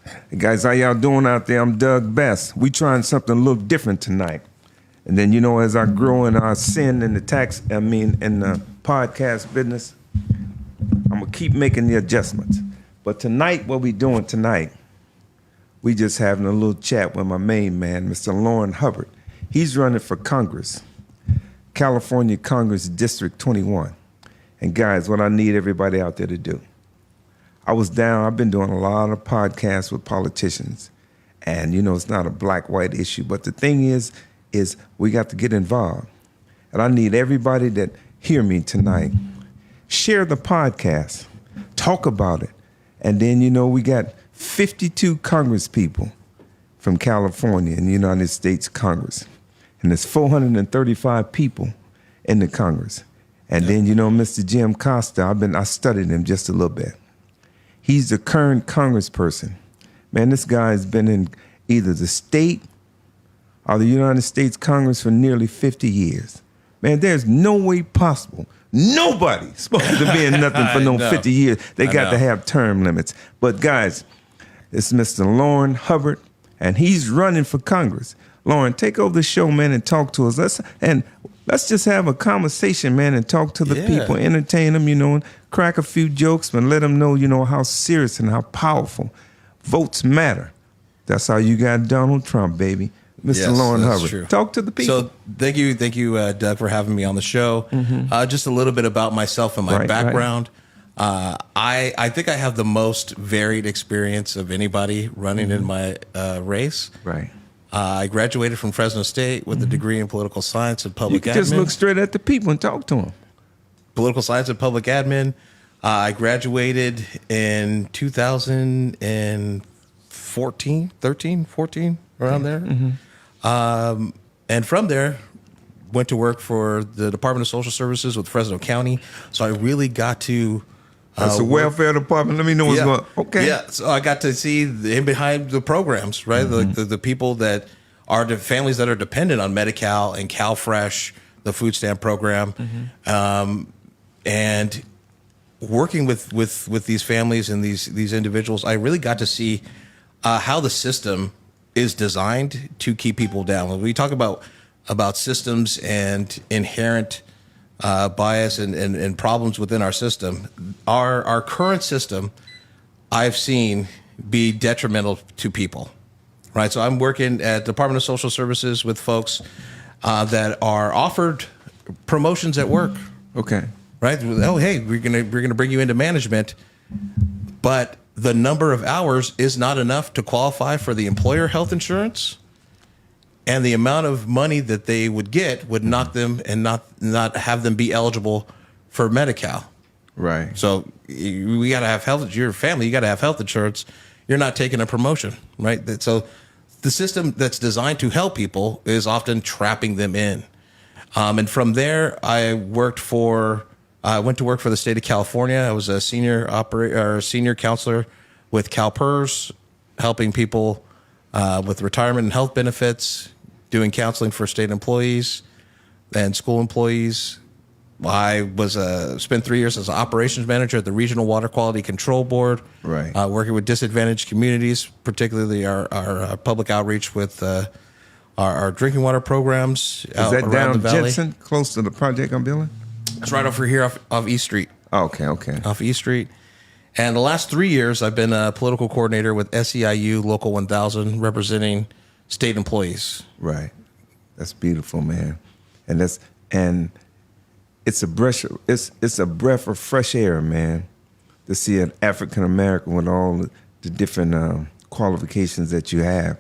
Hey guys, how y'all doing out there? I'm Doug Best. We trying something a little different tonight. And then, as I grow in our sin in the in the podcast business, I'm gonna keep making the adjustments. But tonight, what we doing tonight, we just having a little chat with my main man, Mr. Lourin Hubbard. He's running for Congress, California Congress District 21. And guys, what I need everybody out there to do, I've been doing a lot of podcasts with politicians, and it's not a black-white issue, but the thing is we got to get involved. And I need everybody that hear me tonight, share the podcast, talk about it. And then, we got 52 Congress people from California in the United States Congress. And there's 435 people in the Congress. And then, Mr. Jim Costa, I studied him just a little bit. He's the current congressperson. Man, this guy's been in either the state or the United States Congress for nearly 50 years. Man, there's no way possible. Nobody's supposed to be in nothing for no 50 years. They got to have term limits. But guys, it's Mr. Lourin Hubbard, and he's running for Congress. Lourin, take over the show, man, and talk to us. Let's just have a conversation, man, and talk to the people, entertain them, and crack a few jokes, and let them know, how serious and how powerful votes matter. That's how you got Donald Trump, baby. Mr. Lourin Hubbard, true. Talk to the people. So thank you, Doug, for having me on the show. Just a little bit about myself and my background. Right. I think I have the most varied experience of anybody running in my race. Right. I graduated from Fresno State with a degree in political science and public admin. You can just look straight at the people and talk to them. Political science and public admin. I graduated in 2014, 13, 14, around there. And from there, went to work for the Department of Social Services with Fresno County. So I really got to... That's the welfare department. Let me know what's going on. Okay. Yeah, so I got to see in behind the programs, right? The people that are the families that are dependent on Medi-Cal and CalFresh, the food stamp program, and working with these families and these individuals, I really got to see how the system is designed to keep people down. When we talk about systems and inherent bias and problems within our system, our current system, I've seen be detrimental to people, right? So I'm working at Department of Social Services with folks that are offered promotions at work. Okay. Right? Oh, hey, we're gonna bring you into management, but the number of hours is not enough to qualify for the employer health insurance. And the amount of money that they would get would knock them and not have them be eligible for Medi-Cal. Right. So we got to have health. Your family, you got to have health insurance. You're not taking a promotion, right? So the system that's designed to help people is often trapping them in. And from there, I went to work for the state of California. I was a senior counselor with CalPERS, helping people with retirement and health benefits, doing counseling for state employees and school employees. I spent 3 years as an operations manager at the Regional Water Quality Control Board, right? Working with disadvantaged communities, particularly our public outreach with our drinking water programs. Is that down Jensen, close to the project I'm building? It's right over here off East Street. Okay. Off East Street. And the last 3 years, I've been a political coordinator with SEIU Local 1000, representing state employees. Right. That's beautiful, man. And it's a breath of fresh air, man, to see an African American with all the different qualifications that you have.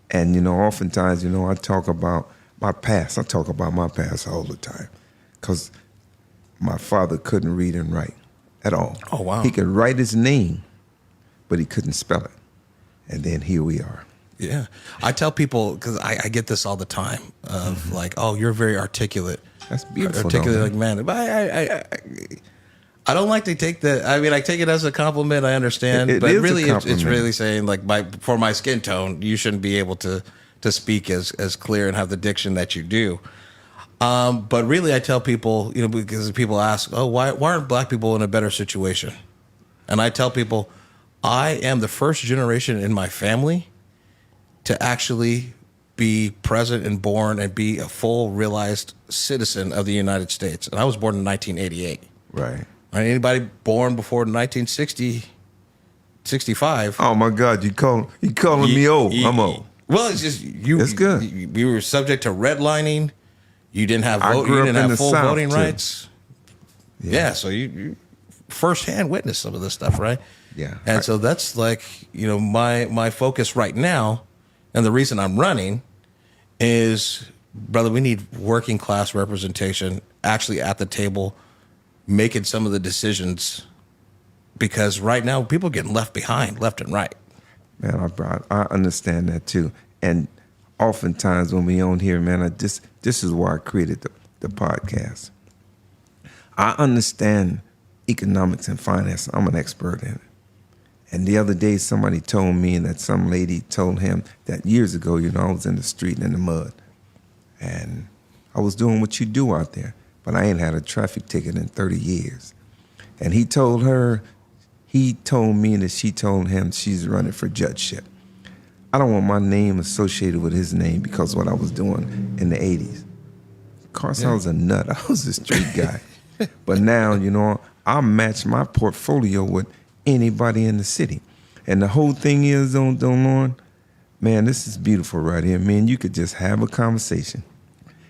And oftentimes, I talk about my past. I talk about my past all the time, because my father couldn't read and write at all. Oh, wow. He could write his name, but he couldn't spell it. And then here we are. Yeah. I tell people, because I get this all the time, of like, oh, you're very articulate. That's beautiful. Articulate like man. But I don't like to take that. I mean, I take it as a compliment. I understand. But really, it's really saying, like, for my skin tone, you shouldn't be able to speak as clear and have the diction that you do. But really, I tell people, because people ask, oh, why aren't black people in a better situation? And I tell people, I am the first generation in my family to actually be present and born and be a full realized citizen of the United States. And I was born in 1988. Right. Anybody born before 1960, 65? Oh my God, you calling me old? I'm old. Well, it's just you. It's good. You were subject to redlining. You didn't have I vote. grew You up didn't in have the full South, voting too. rights. Yeah. So you firsthand witnessed some of this stuff, right? Yeah. And so that's like, my focus right now, and the reason I'm running is, brother, we need working class representation actually at the table, making some of the decisions, because right now people are getting left behind, left and right. Man, I understand that too. And oftentimes when we on here, man, this is why I created the podcast. I understand economics and finance. I'm an expert in it. And the other day, somebody told me that some lady told him that years ago, I was in the street in the mud. And I was doing what you do out there. But I ain't had a traffic ticket in 30 years. And he told me that she told him she's running for judgeship. I don't want my name associated with his name because of what I was doing in the 80s. Of course, I was a nut. I was a street guy. But now, I match my portfolio with anybody in the city. And the whole thing is, Lourin, man, this is beautiful right here. Man, you could just have a conversation.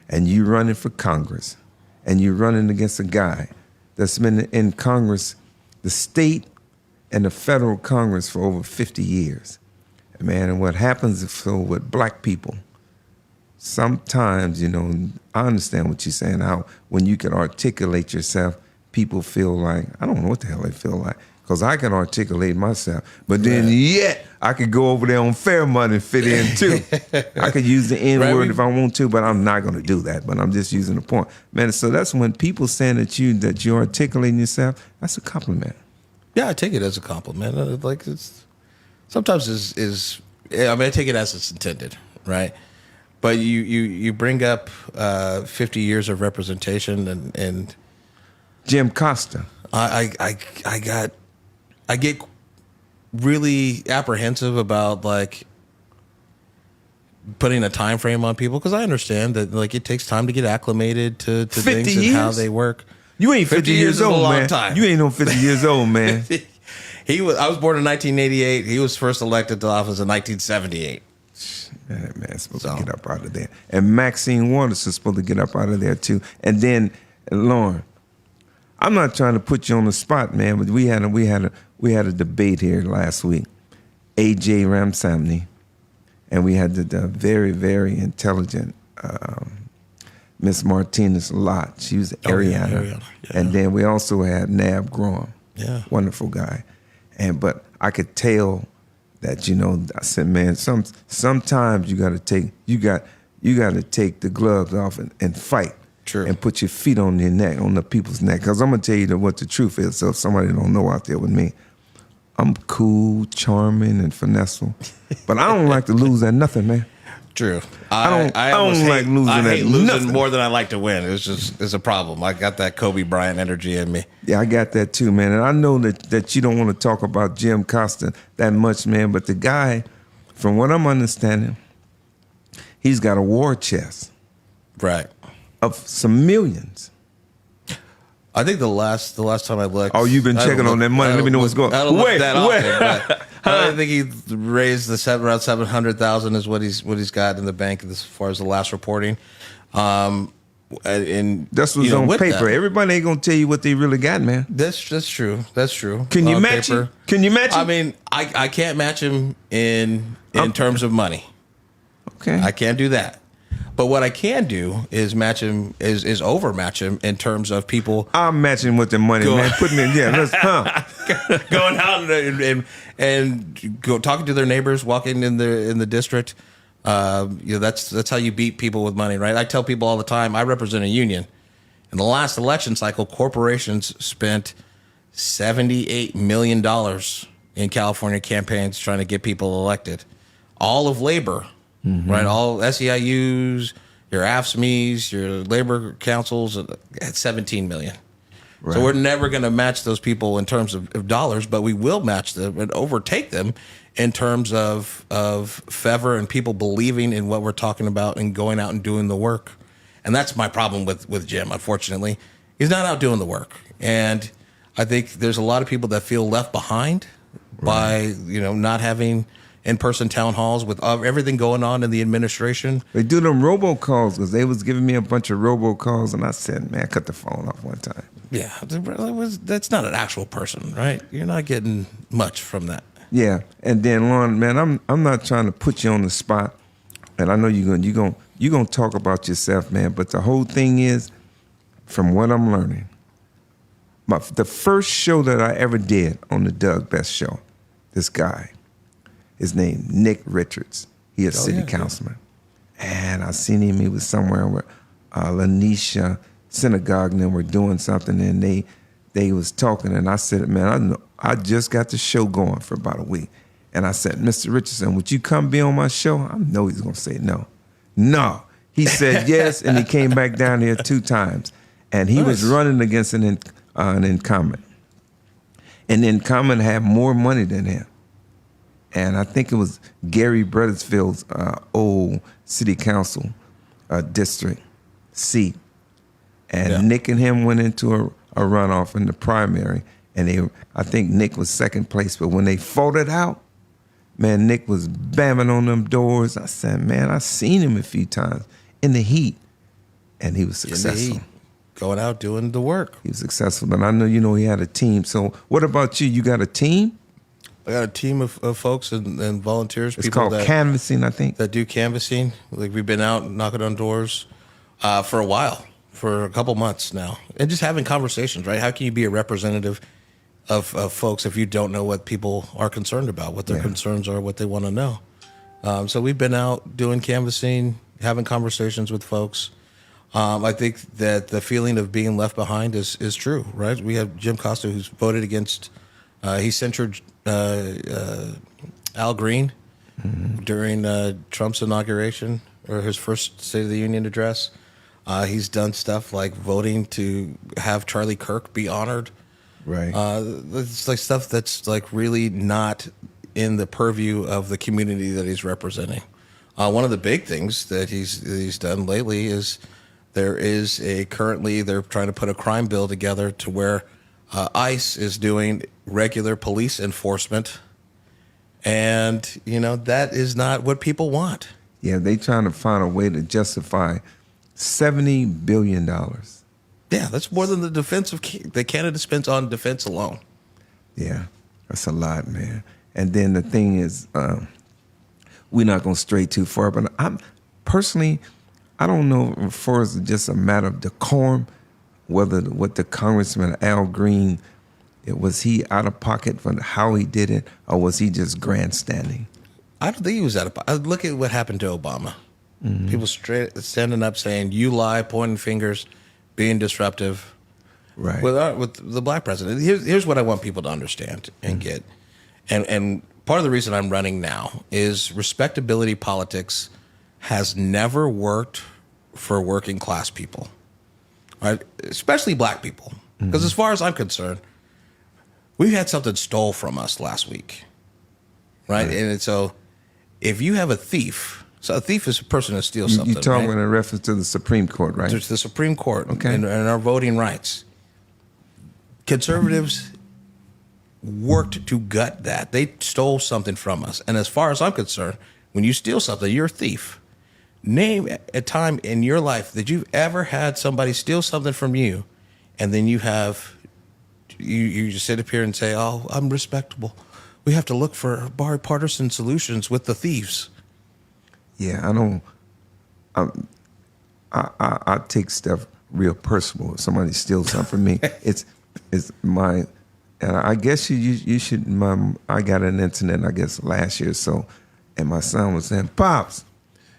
And you running for Congress. And you're running against a guy that's been in Congress, the state and the federal Congress, for over 50 years. Man, and what happens with black people, sometimes, I understand what you're saying, how when you can articulate yourself, people feel like, I don't know what the hell they feel like, because I can articulate myself. But then yet, I could go over there on Fairmont and fit in too. I could use the N-word Right. if I want to, but I'm not going to do that. But I'm just using the point. Man, so that's when people saying that you're articulating yourself, that's a compliment. Yeah, I take it as a compliment. Like sometimes I take it as it's intended, right? But you bring up 50 years of representation and Jim Costa. I get really apprehensive about like putting a time frame on people, because I understand that like it takes time to get acclimated to 50 things and how years? they work. You ain't 50 years is a old, long man. time. You ain't no 50 years old, man. I was born in 1988. He was first elected to office in 1978. Man, supposed to get up out of there. And Maxine Waters is supposed to get up out of there too. And then, Lourin, I'm not trying to put you on the spot, man, but we had a debate here last week. A.J. Ramsamney, and we had the very, very intelligent Miss Martinez Lott. She was Ariana. Ariana. Yeah. And then we also had Nab Graham. Yeah. Wonderful guy. But I could tell that, I said, man, sometimes you gotta take the gloves off and fight. True. And put your feet on their neck, on the people's neck. Because I'm gonna tell you what the truth is. So if somebody don't know out there with me, I'm cool, charming, and finesseful. But I don't like to lose at nothing, man. True. I don't like losing I hate at losing nothing. more than I like to win. It's a problem. I got that Kobe Bryant energy in me. Yeah, I got that too, man. And I know that you don't want to talk about Jim Costa that much, man. But the guy, from what I'm understanding, he's got a war chest Right. of some millions. I think the last time I looked. Oh, you've been checking on that money. Let me know what's going on. I don't look Wait. that often, but I think he raised around 700,000 is what he's got in the bank as far as the last reporting. And That's what's on with paper. that- Everybody ain't gonna tell you what they really got, man. That's true. That's true. Can you On match paper. him? Can you match him? I mean, I can't match him in terms of money. Okay. I can't do that. But what I can do is match him, is overmatch him in terms of people I'm matching with the money, Go man. on. Put me in, let's, going out and go talking to their neighbors, walking in the district. That's how you beat people with money, right? I tell people all the time, I represent a union. In the last election cycle, corporations spent $78 million in California campaigns trying to get people elected. All of labor, right? All SEIUs, your AFSCMEs, your labor councils, at $17 million. Right. So we're never going to match those people in terms of dollars, but we will match them and overtake them in terms of fervor and people believing in what we're talking about and going out and doing the work. And that's my problem with Jim, unfortunately. He's not out doing the work. And I think there's a lot of people that feel left behind by, not having in-person town halls with everything going on in the administration. They do them robocalls because they was giving me a bunch of robocalls, and I said, man, cut the phone off one time. Yeah, that's not an actual person, right? You're not getting much from that. Yeah, and then Lauren, man, I'm not trying to put you on the spot, and I know you're gonna talk about yourself, man. But the whole thing is, from what I'm learning, the first show that I ever did on the Doug Best Show, this guy, his name Nick Richards, he a city councilman, and I seen him. He was somewhere where Lanisha Synagogue and them were doing something, and they was talking, and I said, man, I just got the show going for about a week. And I said, Mr. Richardson, would you come be on my show? I know he's going to say no. No. He said yes, and he came back down here 2 times. And he was running against an incumbent. And the incumbent had more money than him. And I think it was Gary Brethersfield's old city council district seat. And Nick and him went into a runoff in the primary. And I think Nick was second place. But when they fought it out, man, Nick was bamming on them doors. I said, man, I seen him a few times in the heat. And he was successful. Going out doing the work. He was successful. But I know, he had a team. So what about you? You got a team? I got a team of folks and volunteers. It's called canvassing, I think. That do canvassing. Like we've been out knocking on doors for a while, for a couple months now. And just having conversations, right? How can you be a representative of folks if you don't know what people are concerned about, what their concerns are, what they want to know? So we've been out doing canvassing, having conversations with folks. I think that the feeling of being left behind is true, right? We have Jim Costa, who's voted against, he censured Al Green during Trump's inauguration or his first State of the Union address. He's done stuff like voting to have Charlie Kirk be honored. Right. It's like stuff that's like really not in the purview of the community that he's representing. One of the big things that he's done lately is currently they're trying to put a crime bill together to where ICE is doing regular police enforcement, and that is not what people want. Yeah, they trying to find a way to justify $70 billion. Yeah, that's more than the Canada spends on defense alone. Yeah, that's a lot, man. And then the thing is, we're not going to stray too far, but I'm personally, I don't know as far as just a matter of decorum, what the Congressman Al Green, was he out of pocket for how he did it, or was he just grandstanding? I don't think he was out of pocket. Look at what happened to Obama. Mm-hmm. People standing up saying, you lie, pointing fingers, being disruptive. Right. With the black president. Here's what I want people to understand and get. And part of the reason I'm running now is respectability politics has never worked for working class people, right? Especially black people. Because as far as I'm concerned, we had something stole from us last week, right? And so if you have a thief, so a thief is a person that steals something. You're talking in reference to the Supreme Court, right? There's the Supreme Court and our voting rights. Conservatives worked to gut that. They stole something from us. And as far as I'm concerned, when you steal something, you're a thief. Name a time in your life that you've ever had somebody steal something from you, and then you just sit up here and say, oh, I'm respectable. We have to look for bipartisan solutions with the thieves. Yeah, I take stuff real personal. If somebody steals something from me, it's my, and I guess you should, I got an incident, I guess, last year or so, and my son was saying, Pops,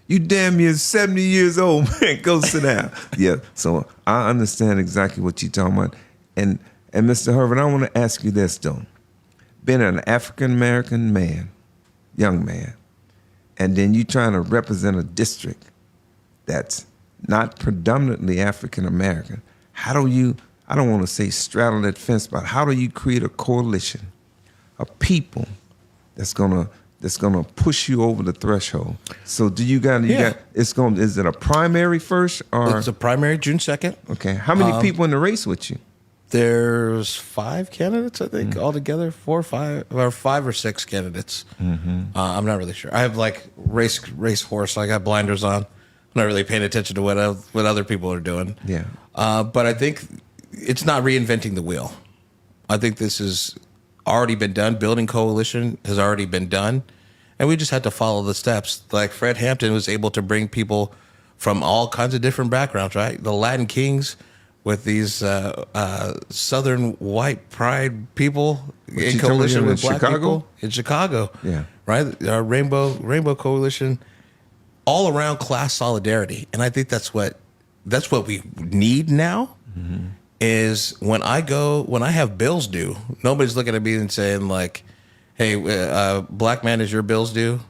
you damn near 70 years old, man, go sit down. Yeah, so I understand exactly what you're talking about. And Mr. Hubbard, I want to ask you this, though. Being an African-American man, young man, and then you trying to represent a district that's not predominantly African-American, how do you I don't want to say straddle that fence, but how do you create a coalition of people that's gonna push you over the threshold? So do you got is it a primary first or It's a primary June 2nd. okay? How many people in the race with you? There's 5 candidates, I think, altogether. 4 or 5, or 5 or 6 candidates. I'm not really sure. I have like race horse. I got blinders on. I'm not really paying attention to what other people are doing. Yeah. But I think it's not reinventing the wheel. I think this has already been done. Building coalition has already been done, and we just had to follow the steps. Like Fred Hampton was able to bring people from all kinds of different backgrounds, right? The Latin Kings with these Southern white pride people in coalition with black people in Chicago. Yeah. Right? Our Rainbow Coalition, all around class solidarity. And I think that's what we need now. Is when I have bills due, nobody's looking at me and saying like, hey, black man, is your bills due?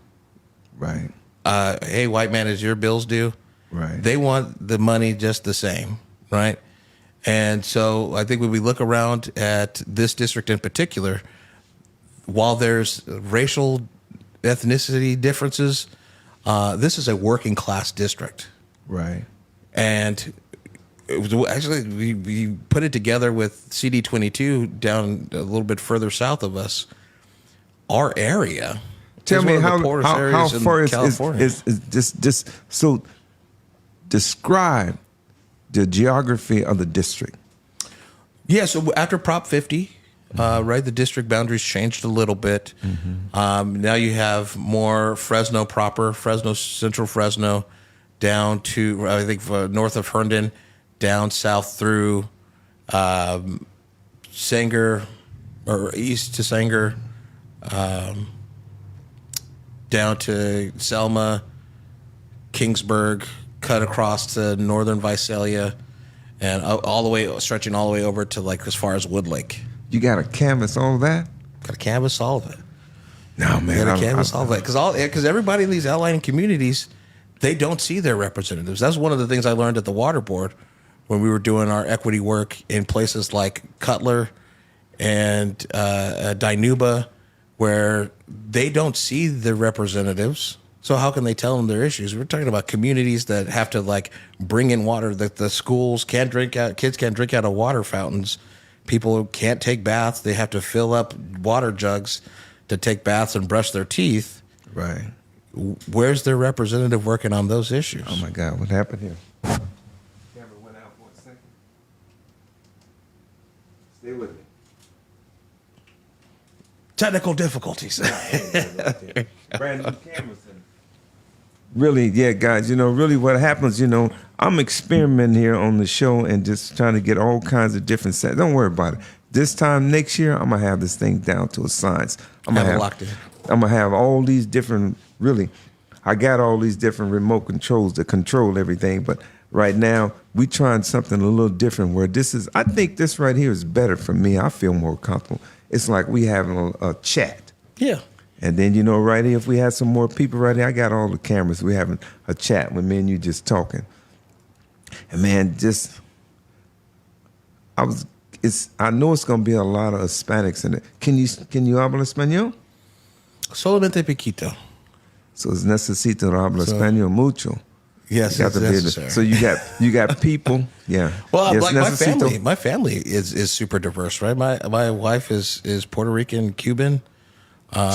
Right. Hey, white man, is your bills due? Right. They want the money just the same, right? And so I think when we look around at this district in particular, while there's racial ethnicity differences, this is a working class district. Right. And it was actually, we put it together with CD22 down a little bit further south of us. Our area. Tell me how far is just so describe the geography of the district. Yeah, so after Prop 50, right, the district boundaries changed a little bit. Now you have more Fresno proper, Central Fresno, down to, I think, north of Herndon, down south through Sanger, or east to Sanger, down to Selma, Kingsburg, cut across to northern Visalia, and all the way, stretching all the way over to like as far as Woodlake. You got to canvas all that? Got to canvas all of it. No, man. Got to canvas all of it. Because everybody in these outlying communities, they don't see their representatives. That's one of the things I learned at the Water Board when we were doing our equity work in places like Cutler and Dinuba, where they don't see their representatives. So how can they tell them their issues? We're talking about communities that have to like bring in water, that the schools can't drink out, kids can't drink out of water fountains. People can't take baths. They have to fill up water jugs to take baths and brush their teeth. Right. Where's their representative working on those issues? Oh my God, what happened here? Camera went out for a second. Stay with me. Technical difficulties. Brand new cameras. Really, yeah, guys, really what happens, I'm experimenting here on the show and just trying to get all kinds of different sets. Don't worry about it. This time next year, I'm going to have this thing down to a science. I'm going to have all these different, I got all these different remote controls to control everything, but right now, we trying something a little different where I think this right here is better for me. I feel more comfortable. It's like we having a chat. Yeah. And then, right here, if we had some more people right here, I got all the cameras. We're having a chat with me and you just talking. And man, I know it's going to be a lot of Hispanics in it. Can you hablar español? Solamente poquito. So es necesito hablar español mucho. Yes, it's necessary. So you got people, yeah. Well, yes, like my family is super diverse, right? My wife is Puerto Rican, Cuban.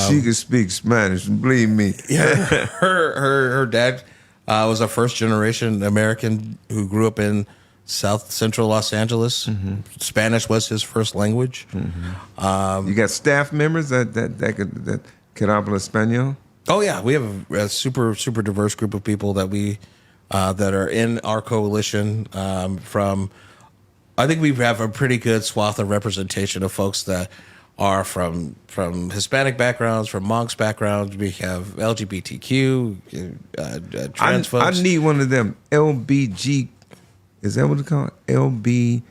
She can speak Spanish, believe me. Yeah, her dad was a first generation American who grew up in South Central Los Angeles. Mm-hmm. Spanish was his first language. Mm-hmm. You got staff members that can habla español? Oh yeah, we have a super diverse group of people that that are in our coalition. I think we have a pretty good swath of representation of folks that are from Hispanic backgrounds, from Monks backgrounds. We have LGBTQ, trans folks. I need one of them LBG. Is that what it's called? LGBTQ.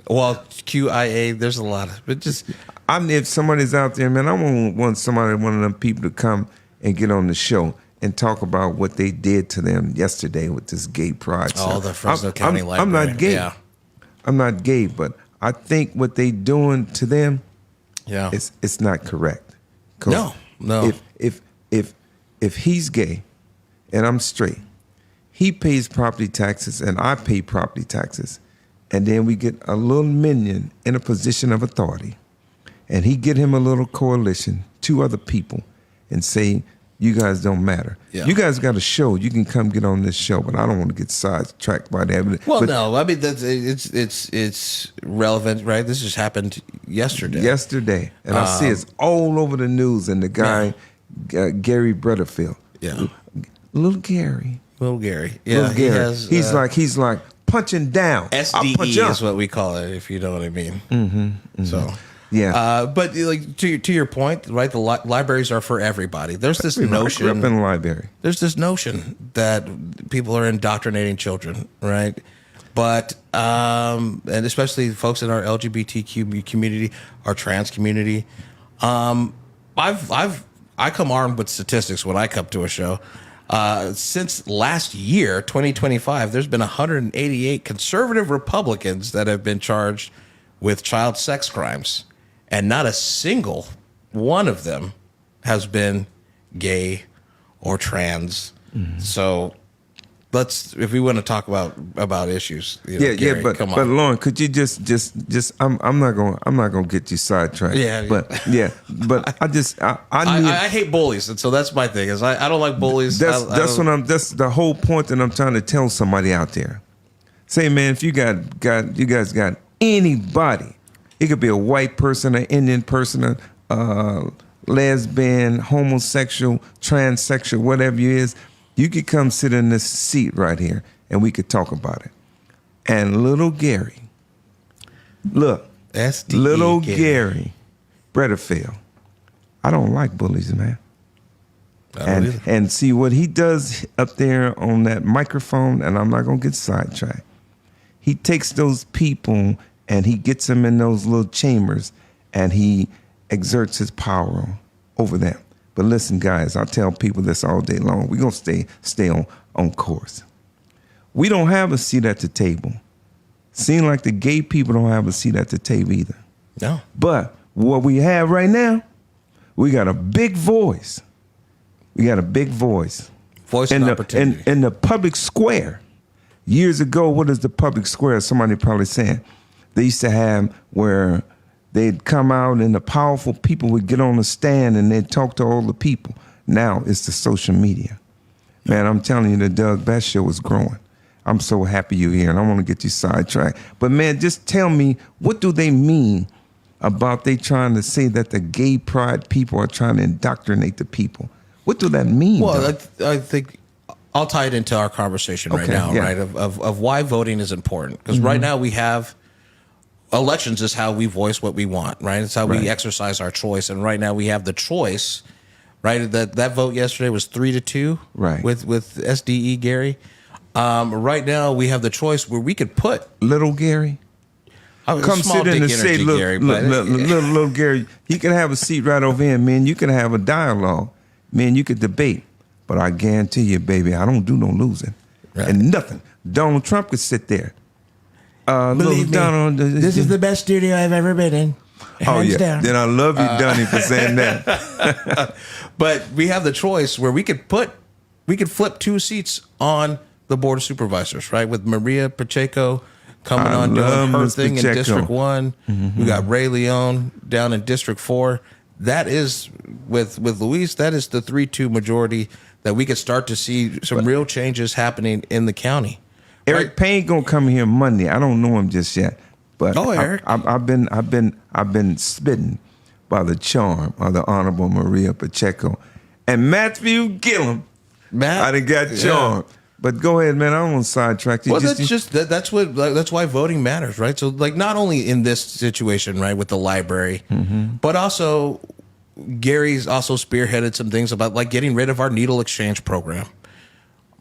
Well, QIA. There's a lot of it. Just if somebody's out there, man, I want one of them people to come and get on the show and talk about what they did to them yesterday with this gay pride stuff. The Fresno County Library. I'm not gay. Yeah. I'm not gay, but I think what they doing to them, Yeah. it's not correct. 'Cause No. If he's gay, and I'm straight, he pays property taxes, and I pay property taxes, and then we get a little minion in a position of authority, and he get him a little coalition, 2 other people, and say, you guys don't matter. Yeah. You guys got a show. You can come get on this show, but I don't want to get sidetracked by that. Well, but no, I mean it's relevant, right? This just happened yesterday. And I see it's all over the news. And the guy, Gary Butterfield, little Gary, Little Gary, little Gary. he has. He's like punching down. SDE punch up. is what we call it, if you know what I mean. Mm-hmm. So. Yeah, but like to your point, right? The libraries are for everybody. There's this notion. I grew up in the library. There's this notion that people are indoctrinating children, right? But and especially folks in our LGBTQ community, our trans community. I come armed with statistics when I come to a show. Since last year, 2025, there's been 188 conservative Republicans that have been charged with child sex crimes. And not a single one of them has been gay or trans. Mm-hmm. So if we want to talk about issues, Gary, but Lourin, could you just I'm not gonna get you sidetracked. But I hate bullies, and so that's my thing. Is I don't like bullies. That's the whole point that I'm trying to tell somebody out there. Say, man, if you guys got anybody. It could be a white person, an Indian person, a lesbian, homosexual, transsexual, whatever you is. You could come sit in this seat right here, and we could talk about it. And little Gary, look, little Gary Butterfield. I don't like bullies, man. And see what he does up there on that microphone, and I'm not gonna get sidetracked. He takes those people. And he gets them in those little chambers, and he exerts his power over them. But listen, guys, I tell people this all day long. We're going to stay on course. We don't have a seat at the table. Seem like the gay people don't have a seat at the table either. No. But what we have right now, we got a big voice. Voice and opportunity. In the public square. Years ago, what is the public square? Somebody probably saying. They used to have where they'd come out and the powerful people would get on the stand and they'd talk to all the people. Now it's the social media. Man, I'm telling you, the Doug Best Show is growing. I'm so happy you're here, and I want to get you sidetracked. But, man, just tell me, what do they mean about they trying to say that the gay pride people are trying to indoctrinate the people? What do that mean? Well, I think I'll tie it into our conversation right now, right, of why voting is important. Because right now we have elections is how we voice what we want, right? It's how we exercise our choice. And right now we have the choice, right? That vote yesterday was 3-2, right, with SDE Gary. Right now we have the choice where we could put little Gary. Come sit in and say, look, little Gary, you can have a seat right over here, man. You can have a dialogue, man. You could debate. But I guarantee you, baby, I don't do no losing. Right. And nothing. Donald Trump could sit there. Believe me, this is the best studio I've ever been in. Hands down. Then I love you, Donnie, for saying that. But we have the choice where we could flip 2 seats on the Board of Supervisors, right? With Maria Pacheco coming on doing her thing in District 1. Mm-hmm. We got Ray Leon down in District 4. That is, with Luis, that is the 3-2 majority that we could start to see some real changes happening in the county. Eric Payne gonna come here Monday. I don't know him just yet, but Eric. I've been spitting by the charm of the Honorable Maria Pacheco and Matthew Gillum. I done got charmed. But go ahead, man. I don't want to sidetrack you. Well, that's why voting matters, right? So, like, not only in this situation, right, with the library, but also Gary's also spearheaded some things about like getting rid of our needle exchange program.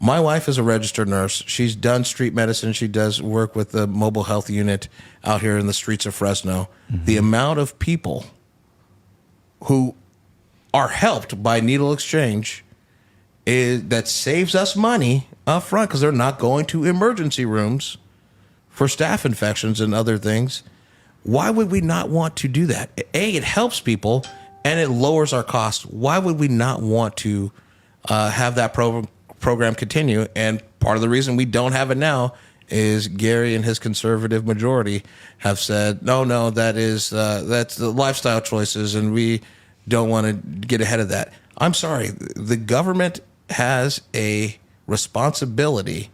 My wife is a registered nurse. She's done street medicine. She does work with the mobile health unit out here in the streets of Fresno. The amount of people who are helped by needle exchange that saves us money up front because they're not going to emergency rooms for staph infections and other things. Why would we not want to do that? A, it helps people and it lowers our costs. Why would we not want to have that program continue? And part of the reason we don't have it now is Gary and his conservative majority have said, no, that's the lifestyle choices, and we don't want to get ahead of that. I'm sorry. The government has a responsibility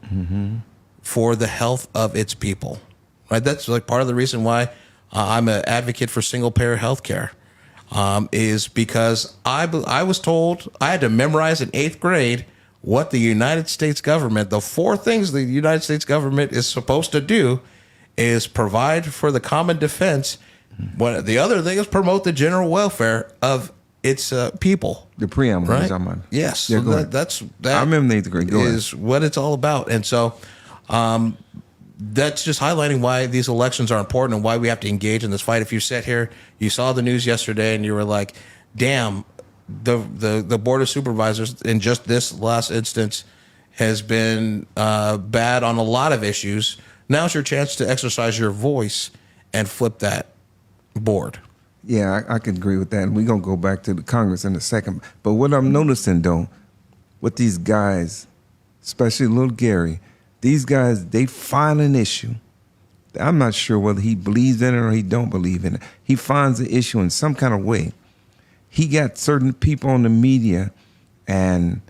for the health of its people, right? That's like part of the reason why I'm an advocate for single payer health care, is because I was told I had to memorize in 8th grade what the United States government, the 4 things the United States government is supposed to do is provide for the common defense. What the other thing is promote the general welfare of its people. The preamble, right? right? Yes, Yeah, so that I remember 8th grade. Is what it's all about, and so that's just highlighting why these elections are important and why we have to engage in this fight. If you sat here, you saw the news yesterday, and you were like, "Damn." The board of supervisors in just this last instance has been bad on a lot of issues. Now's your chance to exercise your voice and flip that board. Yeah, I can agree with that. And we're going to go back to the Congress in a second. But what I'm noticing, though, with these guys, especially little Gary, these guys, they find an issue. I'm not sure whether he believes in it or he don't believe in it. He finds the issue in some kind of way. He got certain people on the media and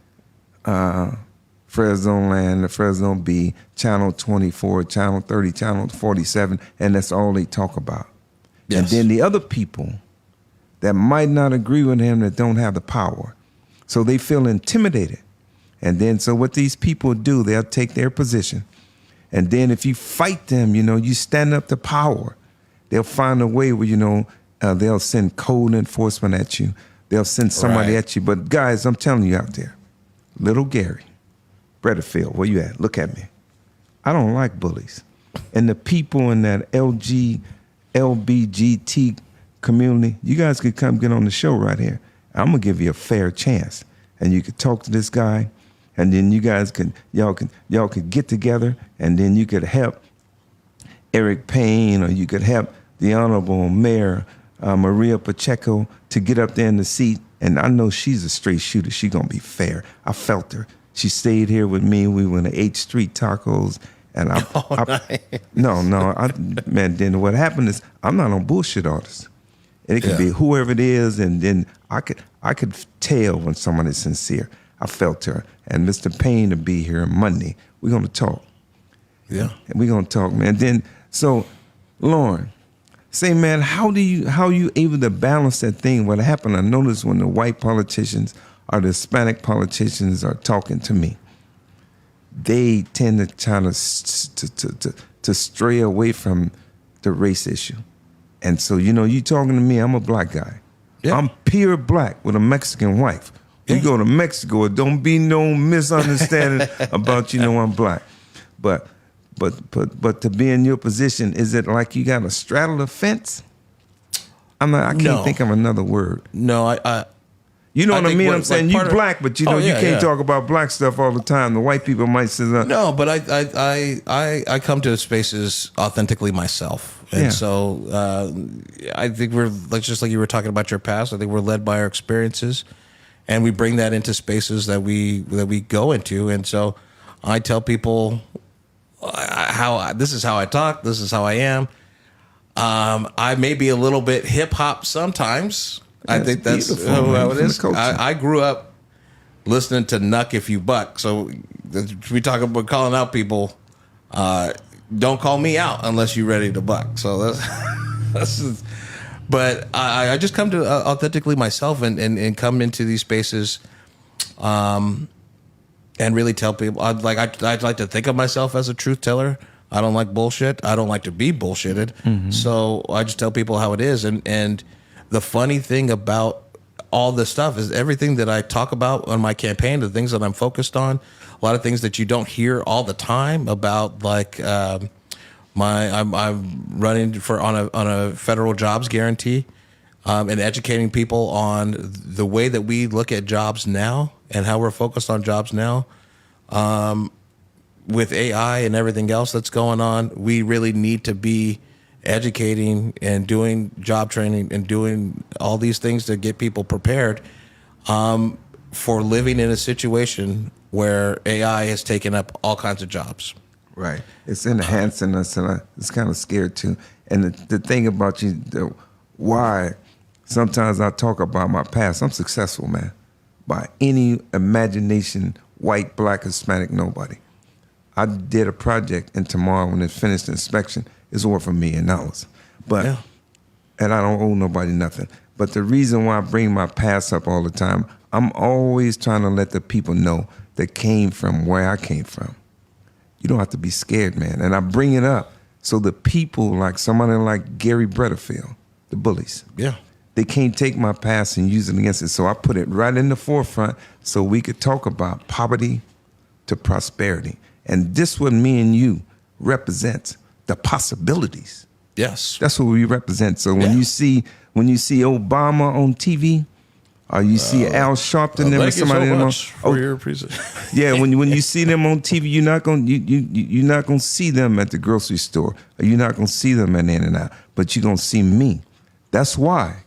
Fresno Land, the Fresno B, Channel 24, Channel 30, Channel 47, and that's all they talk about. Yes. And then the other people that might not agree with him that don't have the power. So they feel intimidated. And then so what these people do, they'll take their position. And then if you fight them, you stand up to power, they'll find a way where, they'll send code enforcement at you. They'll send somebody at you. But guys, I'm telling you out there, little Gary, Bredderfield, where you at? Look at me. I don't like bullies. And the people in that LBGT community, you guys could come get on the show right here. I'm gonna give you a fair chance, and you could talk to this guy, and then you guys y'all could get together, and then you could help Eric Payne, or you could help the Honorable Mayor Maria Pacheco to get up there in the seat. And I know she's a straight shooter. She's going to be fair. I felt her. She stayed here with me. We went to 8th Street Tacos. And man, then what happened is I'm not on bullshit artists. And it could be whoever it is. And then I could tell when someone is sincere. I felt her. And Mr. Payne to be here Monday. We're going to talk. Yeah. And we're going to talk, man. Then, so, Lourin, say, man, how you able to balance that thing? What happened? I noticed when the white politicians or the Hispanic politicians are talking to me, they tend to try to stray away from the race issue. And so, you talking to me, I'm a black guy. Yeah. I'm pure black with a Mexican wife. You go to Mexico, it don't be no misunderstanding about, I'm black. But to be in your position, is it like you got to straddle the fence? I can't think of another word. No, you know what I mean? I'm saying you black, but you can't talk about black stuff all the time. The white people might say that. No, but I come to spaces authentically myself, and so I think we're just like you were talking about your past. I think we're led by our experiences, and we bring that into spaces that we go into. And so I tell people this is how I talk. This is how I am. I may be a little bit hip hop sometimes. I think that's how it is. I grew up listening to Nuck If You Buck. So we talk about calling out people. Don't call me out unless you're ready to buck. So that's but I just come to authentically myself and come into these spaces and really tell people. I'd like to think of myself as a truth teller. I don't like bullshit. I don't like to be bullshitted. Mm-hmm. So I just tell people how it is. And the funny thing about all this stuff is everything that I talk about on my campaign, the things that I'm focused on, a lot of things that you don't hear all the time about, like I'm running for on a federal jobs guarantee, and educating people on the way that we look at jobs now and how we're focused on jobs now. with AI and everything else that's going on, we really need to be educating and doing job training and doing all these things to get people prepared for living in a situation where AI has taken up all kinds of jobs. Right. It's enhancing us, and it's kind of scared too. And the thing about why sometimes I talk about my past, I'm successful, man, by any imagination, white, black, Hispanic, nobody. I did a project, and tomorrow when it's finished inspection, it's worth $1 million. But, Yeah. and I don't owe nobody nothing. But the reason why I bring my past up all the time, I'm always trying to let the people know that came from where I came from. You don't have to be scared, man. And I bring it up so the people, like somebody like Gary Bretterfield, the bullies, Yeah. they can't take my past and use it against it. So I put it right in the forefront so we could talk about poverty to prosperity. And this what me and you represent, the possibilities. Yes. That's what we represent. So when Yeah. you see Obama on TV, or you see Al Sharpton there with Thank you somebody so them much for your presentation. yeah, when you see them on TV, you're not gonna see them at the grocery store, or you're not gonna see them at In-N-Out, but you're gonna see me. That's why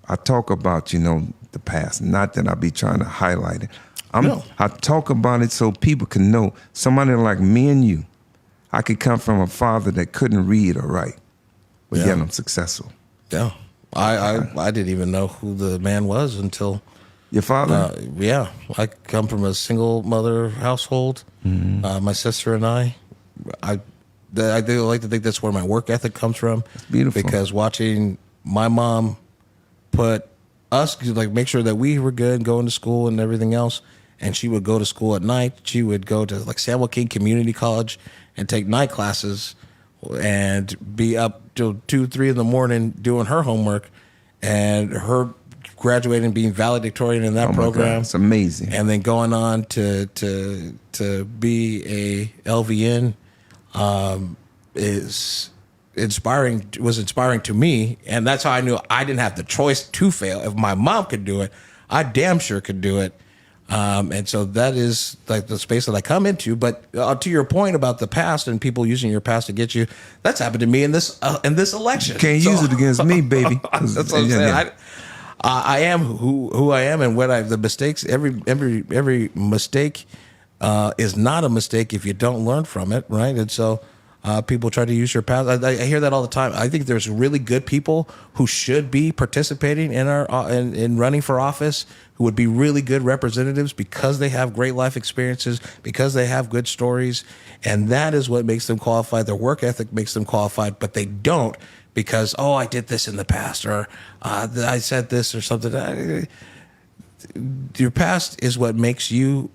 I talk about the past. Not that I be trying to highlight it. No. I talk about it so people can know somebody like me and you. I could come from a father that couldn't read or write, but Yeah. yet I'm successful. Yeah. I didn't even know who the man was until Your father? yeah. I come from a single mother household. My sister and I do like to think that's where my work ethic comes from. That's beautiful. Because watching my mom put us, like, make sure that we were good going to school and everything else, and she would go to school at night. She would go to like Samuel King Community College and take night classes and be up till 2, 3 in the morning doing her homework, and her graduating and being valedictorian in that Oh my program. God, it's amazing. And then going on to be a LVN was inspiring to me, and that's how I knew I didn't have the choice to fail. If my mom could do it, I damn sure could do it. And so that is like the space that I come into. But to your point about the past and people using your past to get you, that's happened to me in this election. Can't use it against me, baby. That's what I'm saying. I am who I am, and the mistakes. Every mistake is not a mistake if you don't learn from it, right? And so people try to use your past. I hear that all the time. I think there's really good people who should be participating in in running for office, who would be really good representatives because they have great life experiences, because they have good stories, and that is what makes them qualified. Their work ethic makes them qualified, but they don't because, I did this in the past, or I said this or something. Your past is what makes you,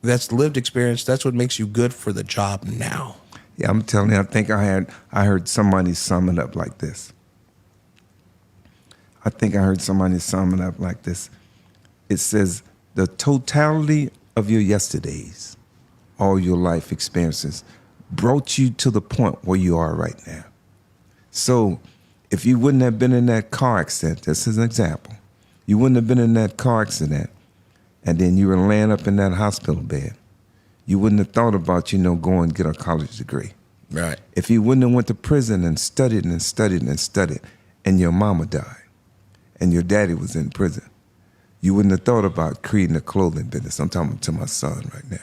that's lived experience, that's what makes you good for the job now. Yeah, I'm telling you, I think I heard somebody sum it up like this. It says, the totality of your yesterdays, all your life experiences, brought you to the point where you are right now. So if you wouldn't have been in that car accident, this is an example, you wouldn't have been in that car accident, and then you were laying up in that hospital bed, you wouldn't have thought about, going and get a college degree. Right. If you wouldn't have went to prison and studied and studied and studied, and your mama died, and your daddy was in prison, you wouldn't have thought about creating a clothing business. I'm talking to my son right now.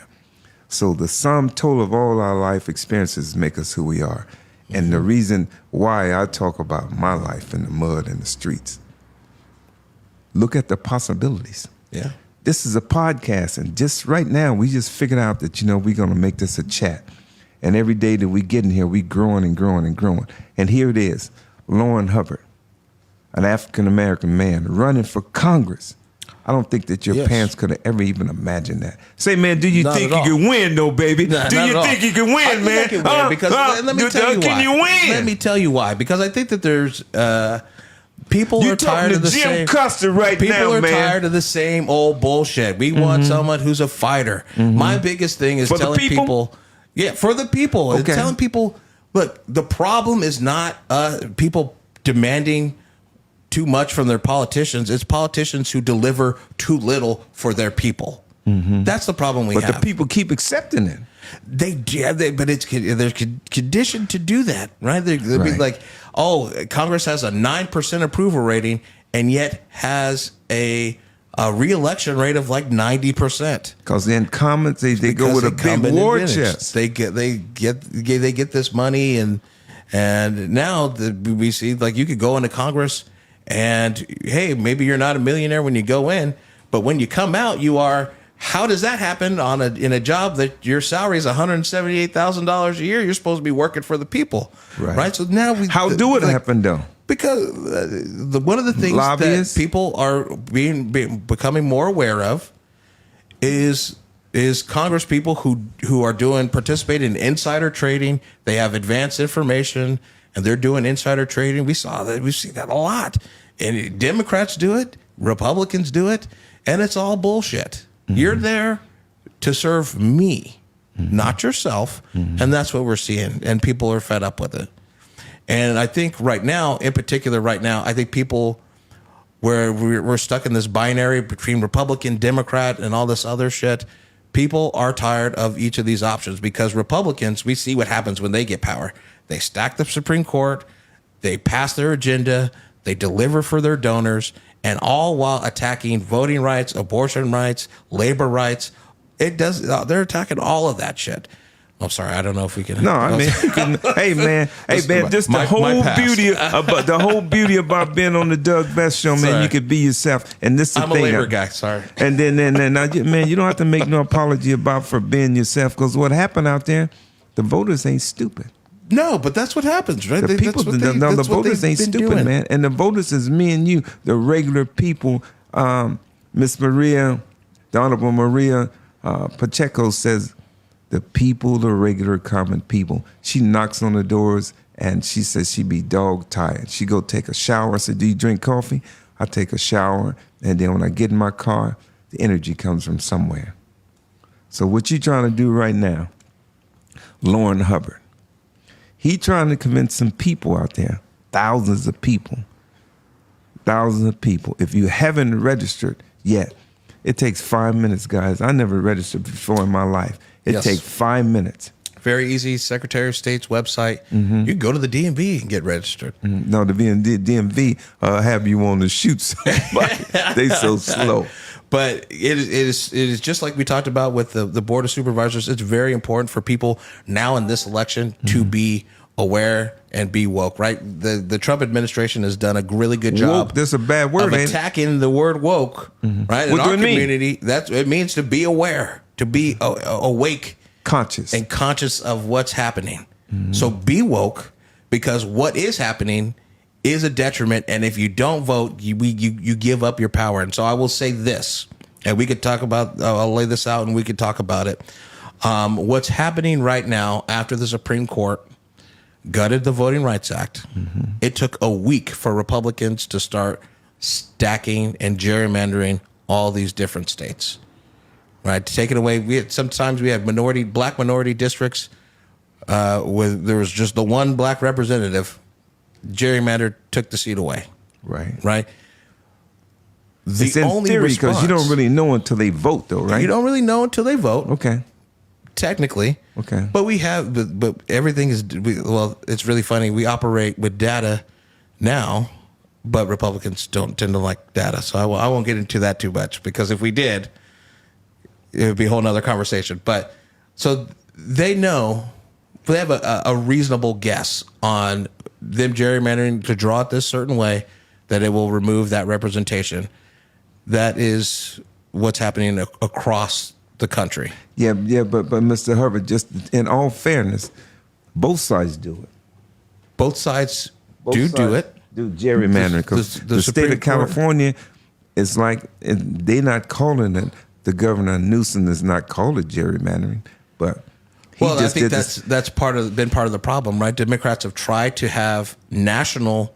So the sum total of all our life experiences make us who we are. And the reason why I talk about my life in the mud and the streets, look at the possibilities. Yeah. This is a podcast, and just right now, we just figured out that, we're going to make this a chat. And every day that we get in here, we growing and growing and growing. And here it is, Lourin Hubbard, an African-American man running for Congress. I don't think that your parents could have ever even imagined that. Say, man, do you Not think at you all. can win, though, baby? Nah, Do not you at think all. you can win, I think man? I can win because let me tell you why. Can you win? Let me tell you why. Because I think that there's people You are tired talking of to the Jim same. Custer right People now, are man. tired of the same old bullshit. We want someone who's a fighter. My biggest thing is For the telling people? for the people, and Okay. telling people, look, the problem is not people demanding too much from their politicians. It's politicians who deliver too little for their people. That's the problem we But have. the people keep accepting it. But they're conditioned to do that, right? They'll be Right. like, oh, Congress has a 9% approval rating and yet has a re-election rate of like 90%. Because the incumbents, they go with a big Incumbent war advantage. chest. They get this money, and now we see, like, you could go into Congress and, hey, maybe you're not a millionaire when you go in, but when you come out, you are. How does that happen in a job that your salary is $178,000 a year? You're supposed to be working for the people, right? So now How do it happen though? Because one of the things Lobbyists? that people are becoming more aware of is Congress people who are participating in insider trading. They have advanced information and they're doing insider trading. We see that a lot. And Democrats do it, Republicans do it, and it's all bullshit. You're there to serve me, not yourself. And that's what we're seeing. And people are fed up with it. And I think right now, I think people, where we're stuck in this binary between Republican, Democrat, and all this other shit. People are tired of each of these options because Republicans, we see what happens when they get power. They stack the Supreme Court, they pass their agenda, they deliver for their donors, and all while attacking voting rights, abortion rights, labor rights. They're attacking all of that shit. I'm sorry, I don't know if we can. No, I mean, hey man, just the whole beauty about being on the Doug Best Show, man. Sorry. You could be yourself, and this is the I'm thing. a labor guy. Sorry. And then, man, you don't have to make no apology for being yourself, because what happened out there, the voters ain't stupid. No, but that's what happens, right? The voters ain't stupid, man. And the voters is me and you, the regular people. Miss Maria, the Honorable Maria Pacheco says, the people, the regular common people. She knocks on the doors and she says she be dog tired. She go take a shower. I said, do you drink coffee? I take a shower. And then when I get in my car, the energy comes from somewhere. So what you trying to do right now, Lourin Hubbard, he trying to convince some people out there, thousands of people. If you haven't registered yet, it takes 5 minutes, guys. I never registered before in my life. It takes 5 minutes. Very easy. Secretary of State's website. You can go to the DMV and get registered. No, the DMV have you on to shoot somebody. They so slow. But it is just like we talked about with the Board of Supervisors. It's very important for people now in this election to be aware and be woke, right? The Trump administration has done a really good job. Woke, that's a bad word, of attacking the word woke, right? What in do our it mean? community, it means to be aware, to be awake, conscious of what's happening. So be woke, because what is happening is a detriment, and if you don't vote, you give up your power. And so I will say this, and we could talk about. I'll lay this out, and we could talk about it. What's happening right now after the Supreme Court gutted the Voting Rights Act? It took a week for Republicans to start stacking and gerrymandering all these different states. Right, to take it away. Sometimes we have black minority districts where there was just the one black representative. Gerrymander took the seat away. Right. It's in theory, because you don't really know until they vote, though, right? You don't really know until they vote. Okay. Technically. Okay. But but everything is, it's really funny. We operate with data now, but Republicans don't tend to like data. So I won't get into that too much, because if we did, it would be a whole nother conversation. But so they know, they have a reasonable guess on them gerrymandering to draw it this certain way that it will remove that representation. That is what's happening across the country. Yeah, but Mr. Hubbard, just in all fairness, both sides do it. Both sides do it. Do gerrymandering, because the state of California is like, they're not calling it. The governor Newsom is not calling it gerrymandering, but I think that's been part of the problem, right? Democrats have tried to have national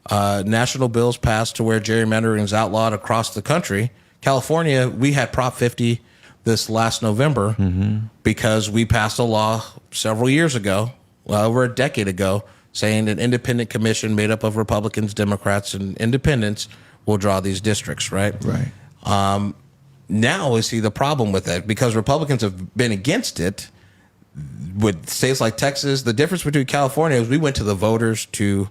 bills passed to where gerrymandering is outlawed across the country. California, we had Prop 50 this last November because we passed a law several years ago, over a decade ago, saying an independent commission made up of Republicans, Democrats, and independents will draw these districts, right? Right. now we see the problem with that because Republicans have been against it. With states like Texas, the difference between California is we went to the voters to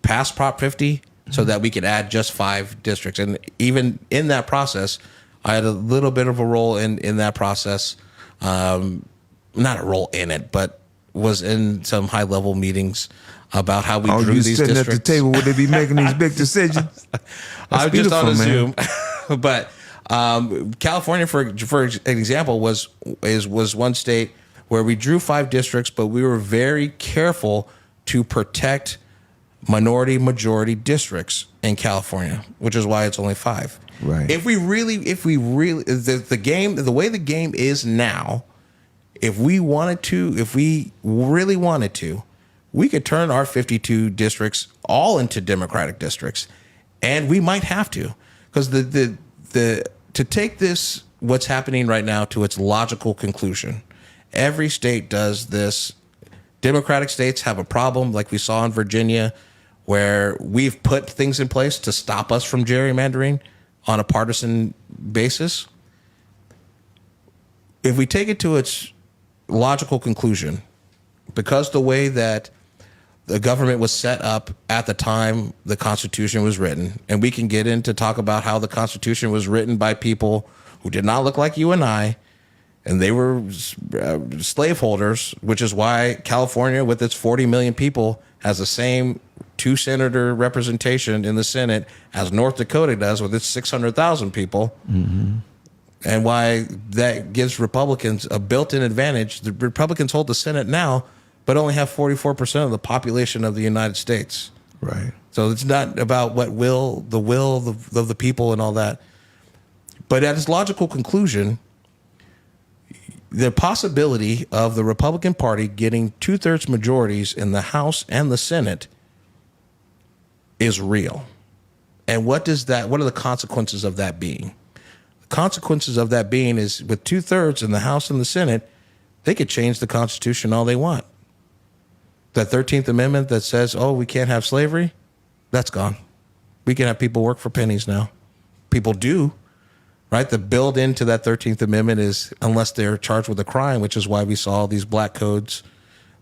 pass Prop 50 so that we could add just 5 districts. And even in that process, I had a little bit of a role in that process. Not a role in it, but was in some high-level meetings about how we drew these districts. Oh, you sitting at the table where they be making these big decisions? I was just on a Zoom. But California, for an example, was one state where we drew 5 districts, but we were very careful to protect minority-majority districts in California, which is why it's only 5. Right. If we really, the way the game is now, if we really wanted to, we could turn our 52 districts all into Democratic districts, and we might have to, because to take this, what's happening right now, to its logical conclusion. Every state does this. Democratic states have a problem, like we saw in Virginia, where we've put things in place to stop us from gerrymandering on a partisan basis. If we take it to its logical conclusion, because the way that the government was set up at the time the Constitution was written, and we can get into talk about how the Constitution was written by people who did not look like you and I, and they were slaveholders, which is why California, with its 40 million people, has the same 2-senator representation in the Senate as North Dakota does with its 600,000 people. Mm-hmm. And why that gives Republicans a built-in advantage. The Republicans hold the Senate now, but only have 44% of the population of the United States. Right. So it's not about the will of the people and all that. But at its logical conclusion, the possibility of the Republican Party getting 2/3 majorities in the House and the Senate is real. And what are the consequences of that being? The consequences of that being is with 2/3 in the House and the Senate, they could change the Constitution all they want. That 13th Amendment that says, oh, we can't have slavery, that's gone. We can have people work for pennies now. People do. Right, the build into that 13th Amendment is unless they're charged with a crime, which is why we saw these black codes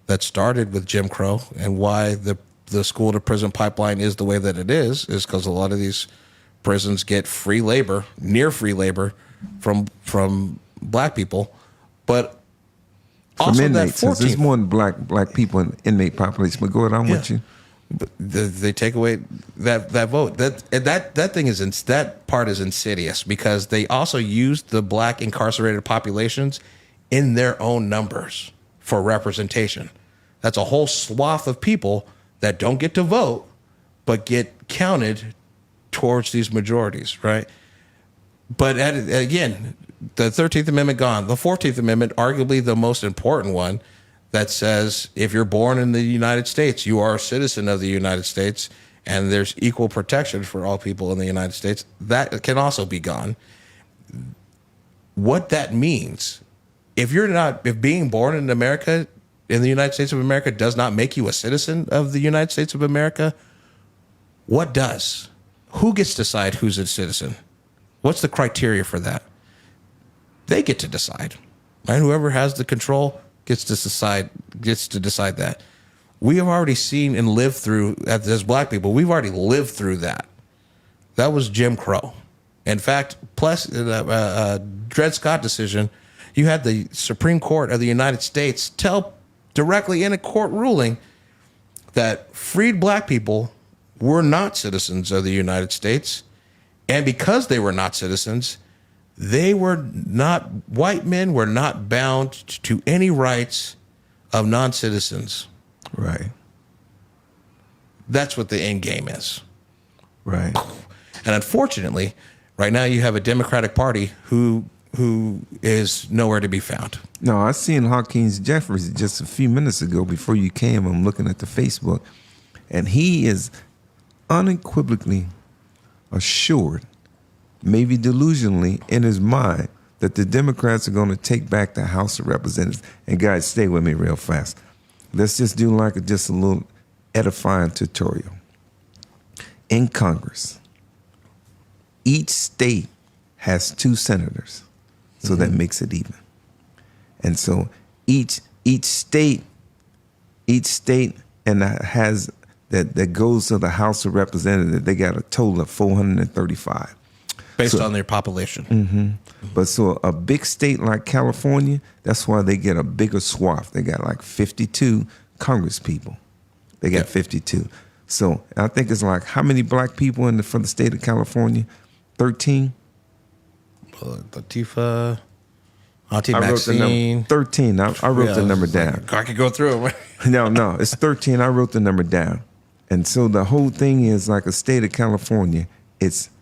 that started with Jim Crow, and why the school to prison pipeline is the way that it is because a lot of these prisons get free labor, near free labor from black people, but also from inmates. that 14th, there's more than black people in the inmate population. But go ahead, I'm with you. But they take away that vote. That part is insidious because they also use the black incarcerated populations in their own numbers for representation. That's a whole swath of people that don't get to vote, but get counted towards these majorities, right? But again, the 13th Amendment gone. The 14th Amendment, arguably the most important one, that says if you're born in the United States, you are a citizen of the United States, and there's equal protection for all people in the United States. That can also be gone. What that means, if being born in America, in the United States of America, does not make you a citizen of the United States of America, what does? Who gets to decide who's a citizen? What's the criteria for that? They get to decide, right? Whoever has the control gets to decide that. We have already seen and lived through, as black people, we've already lived through that. That was Jim Crow. In fact, plus the Dred Scott decision, you had the Supreme Court of the United States tell directly in a court ruling that freed black people were not citizens of the United States. And because they were not citizens, white men were not bound to any rights of non-citizens. Right. That's what the end game is. Right. And unfortunately, right now you have a Democratic Party who is nowhere to be found. No, I seen Hawkins Jeffries just a few minutes ago before you came. I'm looking at the Facebook, and he is unequivocally assured, maybe delusionally in his mind, that the Democrats are going to take back the House of Representatives. And guys, stay with me real fast. Let's just do just a little edifying tutorial. In Congress, each state has 2 senators, so that makes it even. And so each state and has that goes to the House of Representatives, they got a total of 435 based on their population. But so a big state like California, that's why they get a bigger swath. They got like 52 Congress people. They got 52. So I think it's like, how many black people for the state of California? 13? Latifah, Auntie I wrote the Maxine. number 13. I wrote the number down. I could go through it. No, it's 13. I wrote the number down. And so the whole thing is like a state of California.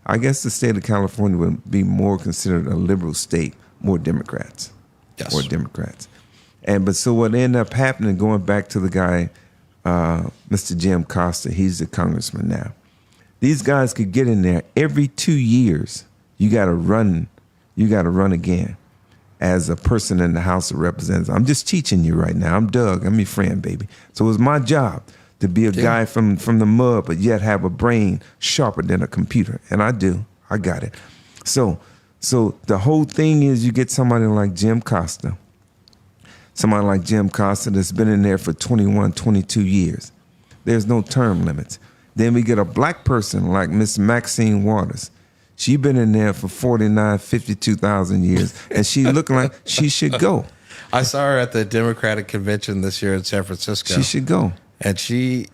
I guess the state of California would be more considered a liberal state, more Democrats. Yes. More Democrats. But so what ended up happening, going back to the guy, Mr. Jim Costa, he's the congressman now. These guys could get in there every 2 years. You got to run again as a person in the House of Representatives. I'm just teaching you right now. I'm Doug. I'm your friend, baby. So it's my job to be a guy from the mud, but yet have a brain sharper than a computer. And I do. I got it. So the whole thing is you get somebody like Jim Costa, somebody like Jim Costa that's been in there for 21, 22 years. There's no term limits. Then we get a black person like Miss Maxine Waters. She been in there for 49, 52,000 years, and she looking like she should go. I saw her at the Democratic convention this year in San Francisco. She should go. And she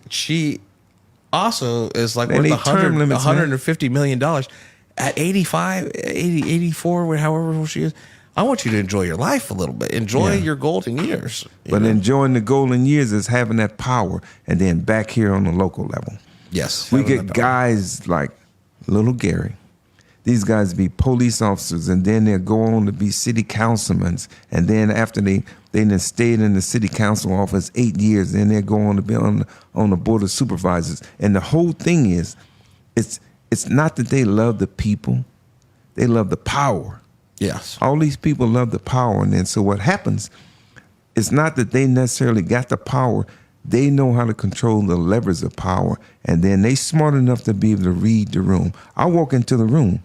also is like They worth need term limits, $150 million at 85, 80, 84, however old she is. I want you to enjoy your life a little bit. Enjoy your golden years. But enjoying the golden years is having that power, and then back here on the local level. Yes. We get guys like Little Gary. These guys be police officers, and then they'll go on to be city councilmen. And then after they then stayed in the city council office 8 years, then they'll go on to be on the board of supervisors. And the whole thing is, it's not that they love the people, they love the power. Yes. All these people love the power. And then so what happens, it's not that they necessarily got the power. They know how to control the levers of power. And then they smart enough to be able to read the room. I walk into the room.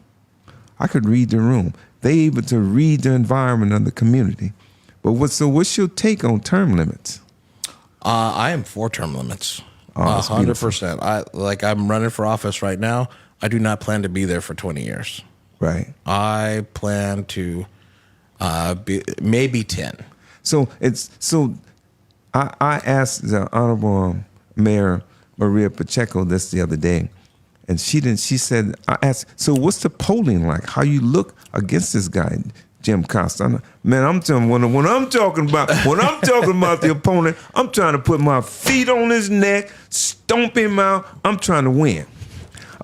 I could read the room. They able to read the environment of the community. But what's your take on term limits? I am for term limits. Oh, 100%. I'm running for office right now. I do not plan to be there for 20 years. Right. I plan to be maybe 10. I asked the Honorable Mayor Maria Pacheco this the other day, and she said, I asked, so what's the polling like? How you look against this guy, Jim Costa? Man, I'm telling you, when I'm talking about the opponent, I'm trying to put my feet on his neck, stomp him out. I'm trying to win.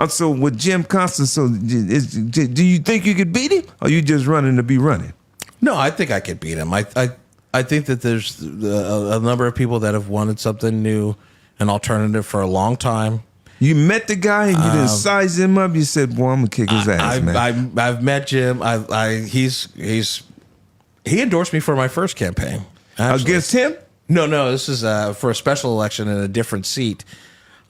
So with Jim Costa, do you think you could beat him, or you just running to be running? No, I think I could beat him. I think that there's a number of people that have wanted something new, an alternative for a long time. You met the guy and you didn't size him up. You said, "Boy, I'm gonna kick his ass, man." I've met Jim. He endorsed me for my first campaign. Actually. Against him? No. This is for a special election in a different seat.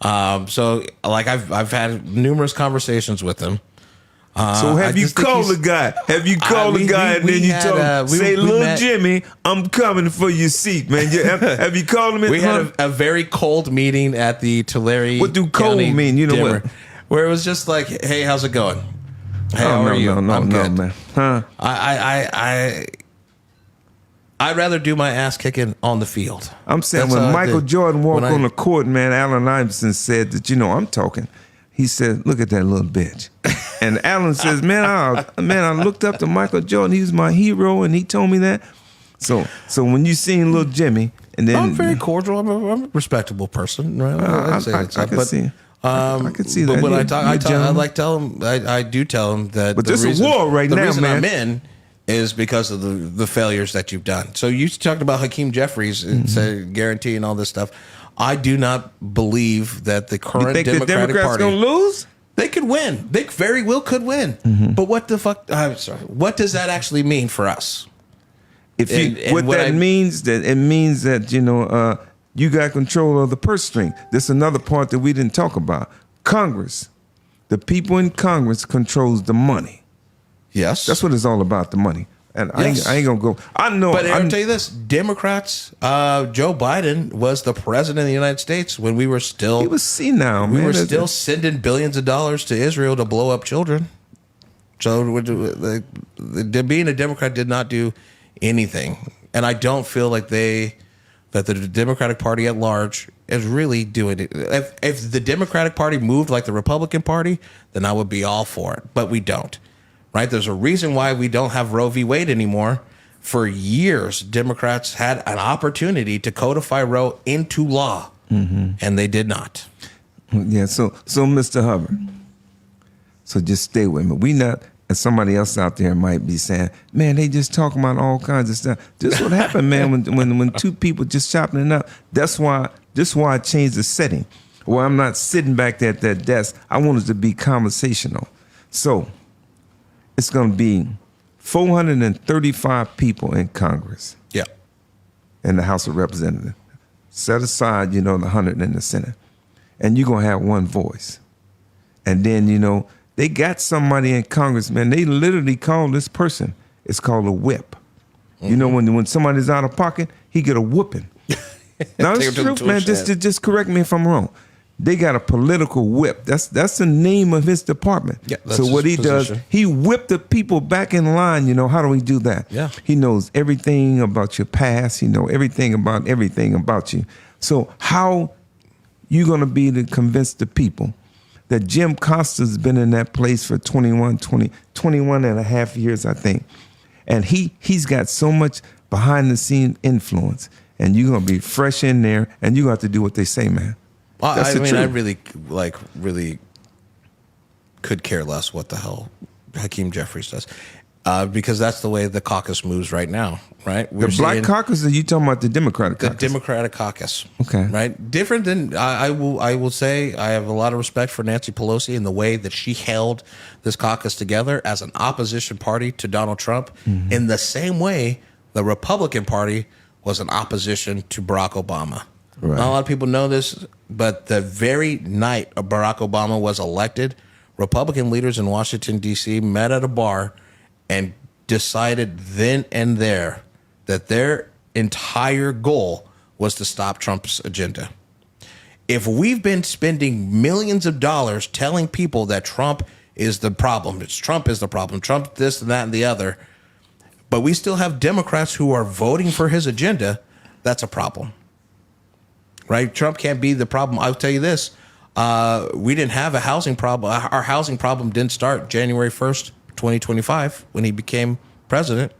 So I've had numerous conversations with him. So have you called the guy? Have you called the guy and then you told him, say, "Little Jimmy, I'm coming for your seat, man"? Have you called him? We had a very cold meeting at the Tulare. What do cold County mean? You know dinner, what? Where it was just like, "Hey, how's it going? Hey, how are you? No, I'm good, man. Huh? I'd rather do my ass kicking on the field. I'm saying That's when Michael Jordan walked When on the court, man, Allen Iverson said that, I'm talking. He said, "Look at that little bitch." And Allen says, man, I looked up to Michael Jordan. He was my hero, and he told me that. So when you seen little Jimmy, and then I'm very cordial. I'm a respectable person, right? I can see. I can see that. But when I do tell him that. But there's a war right now, man. The reason I'm in is because of the failures that you've done. So you talked about Hakeem Jeffries and said guarantee and all this stuff. I do not believe that the current Democratic Party gonna lose. They could win. They very well could win. But what the fuck? I'm sorry. What does that actually mean for us? Means that you got control of the purse string. This is another part that we didn't talk about. Congress, the people in Congress controls the money. Yes. That's what it's all about, the money. And Yes. I ain't gonna go. I know. But I'll tell you this: Democrats, Joe Biden was the president of the United States when we were still. he was senile, man. We were still sending billions of dollars to Israel to blow up children. So being a Democrat did not do anything, and I don't feel like that the Democratic Party at large is really doing it. If the Democratic Party moved like the Republican Party, then I would be all for it. But we don't. Right? There's a reason why we don't have Roe v. Wade anymore. For years, Democrats had an opportunity to codify Roe into law, and they did not. Yeah. So Mr. Hubbard. So just stay with me. We not, and somebody else out there might be saying, "Man, they just talking about all kinds of stuff." This is what happened, man. When two people just chopping it up. This is why I changed the setting. Well, I'm not sitting back there at that desk. I want it to be conversational. So it's going to be 435 people in Congress. Yeah. In the House of Representatives. Set aside, the 100 in the Senate. And you're going to have one voice. And then, they got somebody in Congress, man. They literally call this person. It's called a whip. When somebody's out of pocket, he get a whooping. Now, it's true, man. Just correct me if I'm wrong. They got a political whip. That's the name of his department. Yeah, that's so what he his position. does, he whipped the people back in line. How do we do that? Yeah. He knows everything about your past. He knows everything about you. So how you going to be to convince the people that Jim Costa's been in that place for 21 and a half years, I think. And he's got so much behind the scene influence. And you're going to be fresh in there and you're going to have to do what they say, man. I really could care less what the hell Hakeem Jeffries does, because that's the way the caucus moves right now. Right, the Black Caucus, or you talking about the Democratic Caucus? The Democratic Caucus. Okay, right. Different than I will say. I have a lot of respect for Nancy Pelosi and the way that she held this caucus together as an opposition party to Donald Trump. In the same way, the Republican Party was an opposition to Barack Obama. Right. Not a lot of people know this, but the very night Barack Obama was elected, Republican leaders in Washington, D.C. met at a bar and decided then and there that their entire goal was to stop Trump's agenda. If we've been spending millions of dollars telling people that Trump is the problem, Trump is the problem, Trump this and that and the other, but we still have Democrats who are voting for his agenda, that's a problem. Right? Trump can't be the problem. I'll tell you this. We didn't have a housing problem. Our housing problem didn't start January 1st, 2025, when he became president.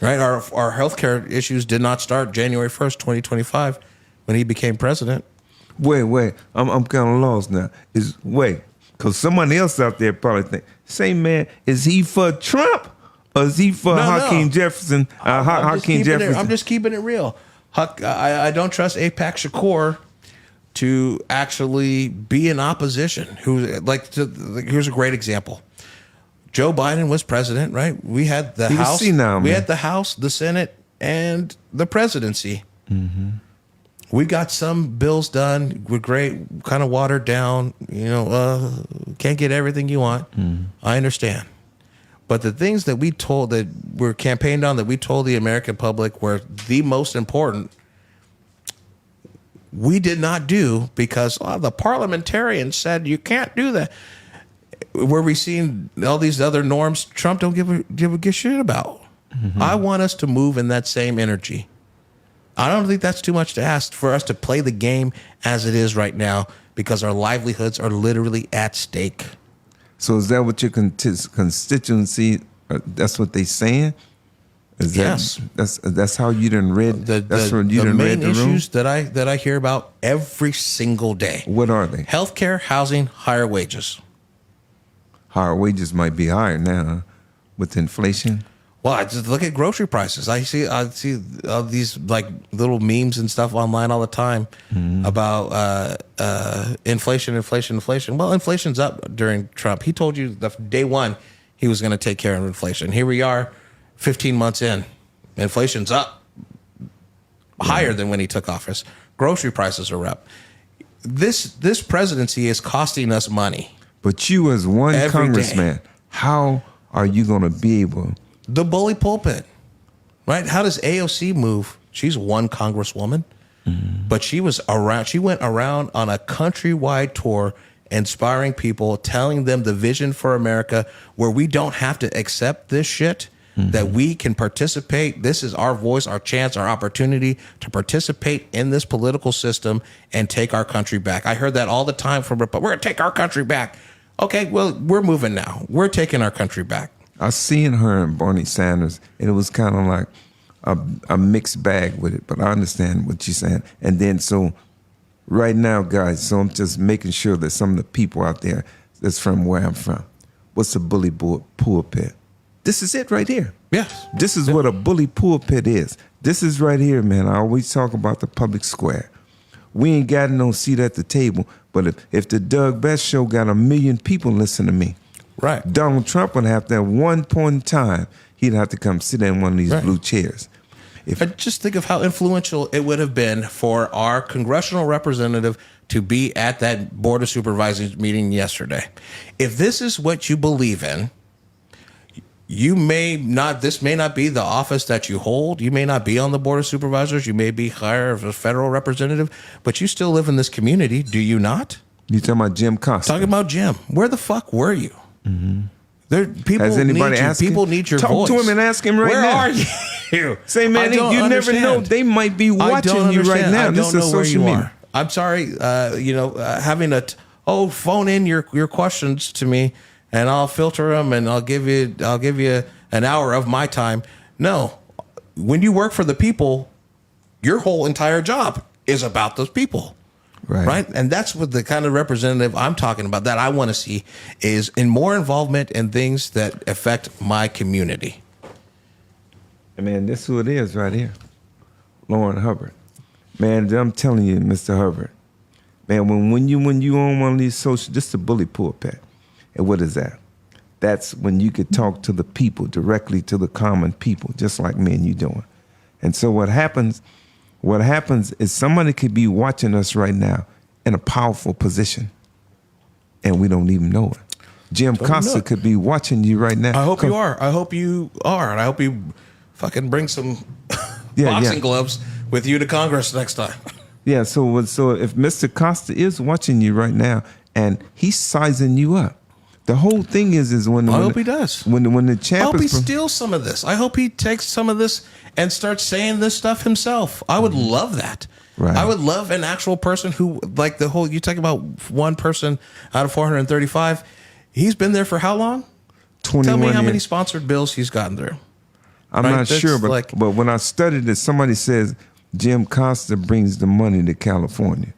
Right? Our healthcare issues did not start January 1st, 2025, when he became president. Wait. I'm kind of lost now. Because somebody else out there probably think, say, man, is he for Trump or is he for Hakeem Jefferson? Jefferson. I'm just keeping it real. I don't trust AIPAC Shakur to actually be in opposition. Here's a great example. Joe Biden was president, right? We had the House. We had the House, the Senate, and the presidency. We got some bills done. We're great, kind of watered down. Can't get everything you want. I understand. But the things that that were campaigned on, that we told the American public were the most important, we did not do because the parliamentarians said you can't do that. Where we seen all these other norms Trump don't give a shit about. I want us to move in that same energy. I don't think that's too much to ask for us to play the game as it is right now, because our livelihoods are literally at stake. So is that what your constituency? That's what they saying? Yes. That's how you done read. The main issues that I hear about every single day. What are they? Healthcare, housing, higher wages. Higher wages might be higher now with inflation. Well, I just look at grocery prices. I see all these like little memes and stuff online all the time about inflation. Well, inflation's up during Trump. He told you day one he was going to take care of inflation. Here we are, 15 months in, inflation's up higher than when he took office. Grocery prices are up. This presidency is costing us money. But you as one congressman, How are you going to be able? The bully pulpit, right? How does AOC move? She's one congresswoman, but she was around. She went around on a countrywide tour, inspiring people, telling them the vision for America, where we don't have to accept this shit. That we can participate. This is our voice, our chance, our opportunity to participate in this political system and take our country back. I heard that all the time from, but we're going to take our country back. Okay, well, we're moving now. We're taking our country back. I seen her and Bernie Sanders, and it was kind of like a mixed bag with it, but I understand what you're saying. And then, so right now, guys, so I'm just making sure that some of the people out there that's from where I'm from, what's a bully pulpit? This is it right here. Yes. This is what a bully pulpit is. This is right here, man. I always talk about the public square. We ain't got no seat at the table, but if the Doug Best Show got 1 million people listen to me, right? Donald Trump would have to, at one point in time, he'd have to come sit in one of these blue chairs. I just think of how influential it would have been for our congressional representative to be at that Board of Supervisors meeting yesterday. If this is what you believe in, this may not be the office that you hold. You may not be on the Board of Supervisors. You may be higher as a federal representative, but you still live in this community, do you not? You talking about Jim Costa? Talking about Jim. Where the fuck were you? People Has anybody need you. asked him? People need your Talk voice. to him and ask him right Where now. Where are you? Say, man, you never understand. know. They might be watching you right now. This is social media. I'm sorry, having phone in your questions to me, and I'll filter them, and I'll give you an hour of my time. No, when you work for the people, your whole entire job is about those people. Right. And that's what the kind of representative I'm talking about that I want to see is in more involvement in things that affect my community. Man, this is who it is right here. Lourin Hubbard. Man, I'm telling you, Mr. Hubbard. Man, when you on one of these social, just a bully pulpit. And what is that? That's when you could talk to the people, directly to the common people, just like me and you doing. And so what happens is somebody could be watching us right now in a powerful position, and we don't even know it. Jim Costa could be watching you right now. I hope you are. I hope you are. And I hope you fucking bring some boxing gloves with you to Congress next time. Yeah, so if Mr. Costa is watching you right now and he's sizing you up, the whole thing is when I hope he does. When the champ, I hope he steals some of this. I hope he takes some of this and starts saying this stuff himself. I would love that. Right. I would love an actual person who, like the whole, you talk about one person out of 435. He's been there for how long? 21 Tell me how years. many sponsored bills he's gotten through. I'm not sure, but when I studied it, somebody says Jim Costa brings the money to California.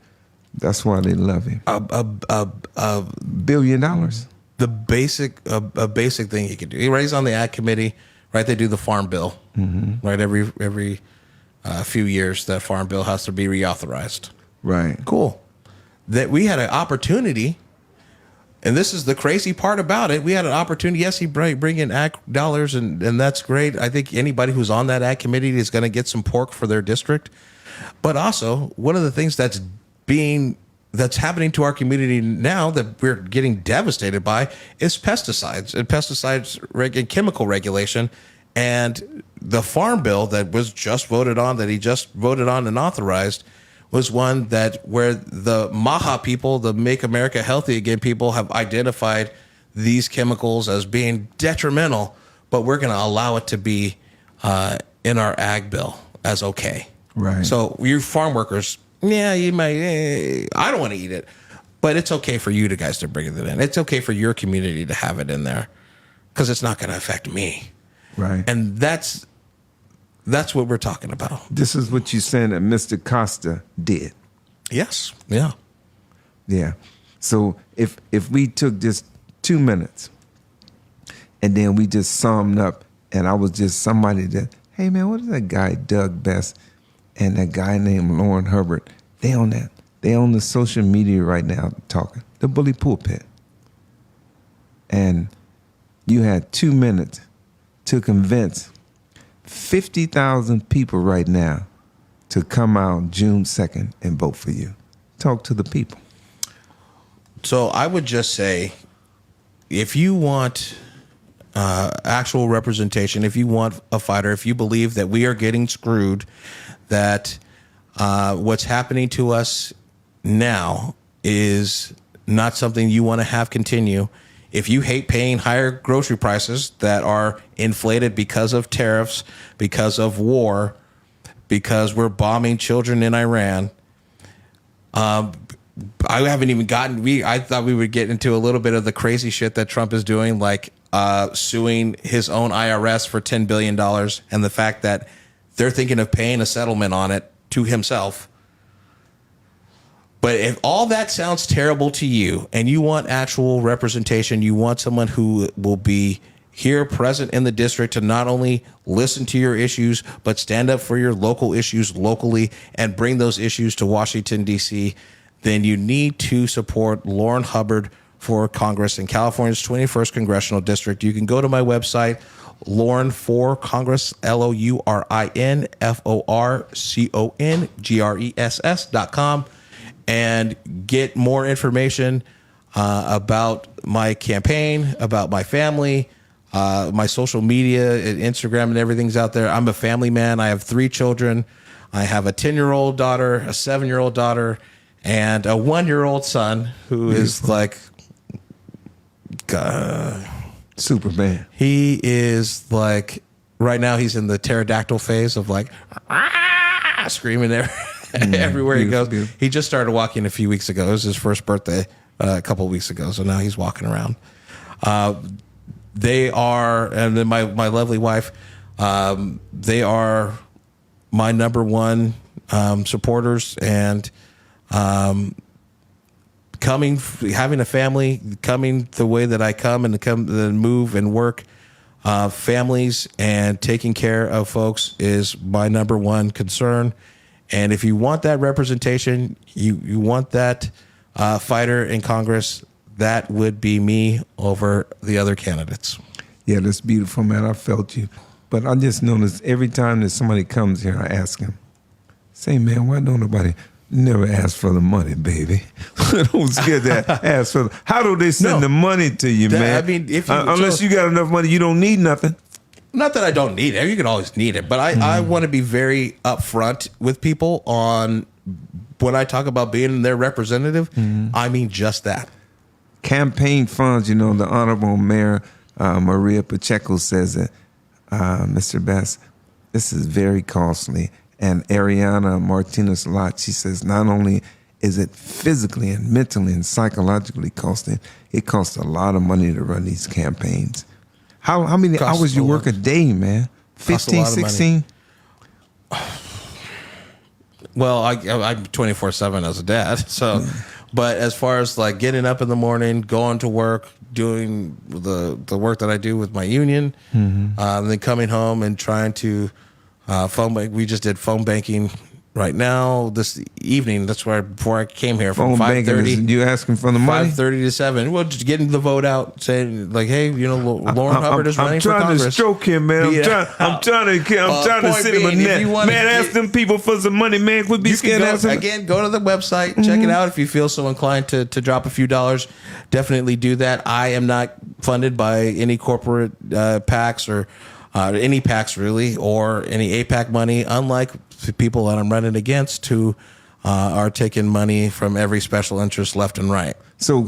That's why they love him. $1 billion. The basic thing he could do. He's on the ag committee, right? They do the farm bill, right? Every few years, that farm bill has to be reauthorized. Right. Cool. That we had an opportunity, and this is the crazy part about it. We had an opportunity. Yes, he bring in ag dollars, and that's great. I think anybody who's on that ag committee is going to get some pork for their district. But also, one of the things that's happening to our community now that we're getting devastated by is pesticides and chemical regulation. And the farm bill that was just voted on, that he just voted on and authorized, was one that where the MAHA people, the Make America Healthy Again people, have identified these chemicals as being detrimental, but we're going to allow it to be in our ag bill as okay. Right. So you farm workers, you might, I don't want to eat it, but it's okay for you guys to bring it in. It's okay for your community to have it in there because it's not going to affect me. Right. And that's what we're talking about. This is what you're saying that Mr. Costa did. Yes. Yeah. Yeah. So if we took just 2 minutes and then we just summed up and I was just somebody that, hey man, what is that guy Doug Best and that guy named Lourin Hubbard? They on that. They on the social media right now talking. The bully pulpit. And you had 2 minutes to convince 50,000 people right now to come out June 2nd and vote for you. Talk to the people. So I would just say, if you want actual representation, if you want a fighter, if you believe that we are getting screwed, that what's happening to us now is not something you want to have continue. If you hate paying higher grocery prices that are inflated because of tariffs, because of war, because we're bombing children in Iran, I haven't even gotten. I thought we would get into a little bit of the crazy shit that Trump is doing, like suing his own IRS for $10 billion, and the fact that they're thinking of paying a settlement on it to himself. But if all that sounds terrible to you and you want actual representation, you want someone who will be here present in the district to not only listen to your issues, but stand up for your local issues locally and bring those issues to Washington, D.C., then you need to support Lourin Hubbard for Congress in California's 21st Congressional District. You can go to my website, Lourin for Congress, LOURINFORCONGRESS.com, and get more information about my campaign, about my family, my social media, Instagram, and everything's out there. I'm a family man. I have 3 children. I have a 10-year-old daughter, a 7-year-old daughter, and a 1-year-old son who is like Superman. He is like, right now he's in the pterodactyl phase of like screaming everywhere he goes. Beautiful. He just started walking a few weeks ago. It was his first birthday a couple of weeks ago, so now he's walking around. They are, and then my lovely wife, they are my number one supporters, and having a family, coming the way that I come and move and work, families and taking care of folks is my number one concern. And if you want that representation, you want that fighter in Congress, that would be me over the other candidates. Yeah, that's beautiful, man. I felt you. But I just noticed every time that somebody comes here, I ask him, say, man, why don't nobody never ask for the money, baby? Don't scared to ask for the, how do they send the money to you, man? I mean, if you, unless you got enough money, you don't need nothing. Not that I don't need it. You can always need it. But I want to be very upfront with people on when I talk about being their representative. I mean just that. Campaign funds, you know, the Honorable Mayor Maria Pacheco says that, Mr. Best, this is very costly. And Ariana Martinez Lott, she says, not only is it physically and mentally and psychologically costing, it costs a lot of money to run these campaigns. How many hours you work a day, man? 15, 16? Well, I'm 24/7 as a dad. So, but as far as like getting up in the morning, going to work, doing the work that I do with my union, then coming home and trying to phone bank. We just did phone banking right now this evening. That's where before I came here from 5:30. You asking for the money? 5:30 to 7. Well, just getting the vote out, saying like, hey, you know, Lourin Hubbard is running for Congress. I'm trying to stroke him, man. I'm trying to send him a net. Man, ask them people for some money, man. Quit be scared. Again, go to the website, check it out. If you feel so inclined to drop a few dollars, definitely do that. I am not funded by any corporate PACs or any PACs really, or any APAC money, unlike the people that I'm running against who are taking money from every special interest left and right. So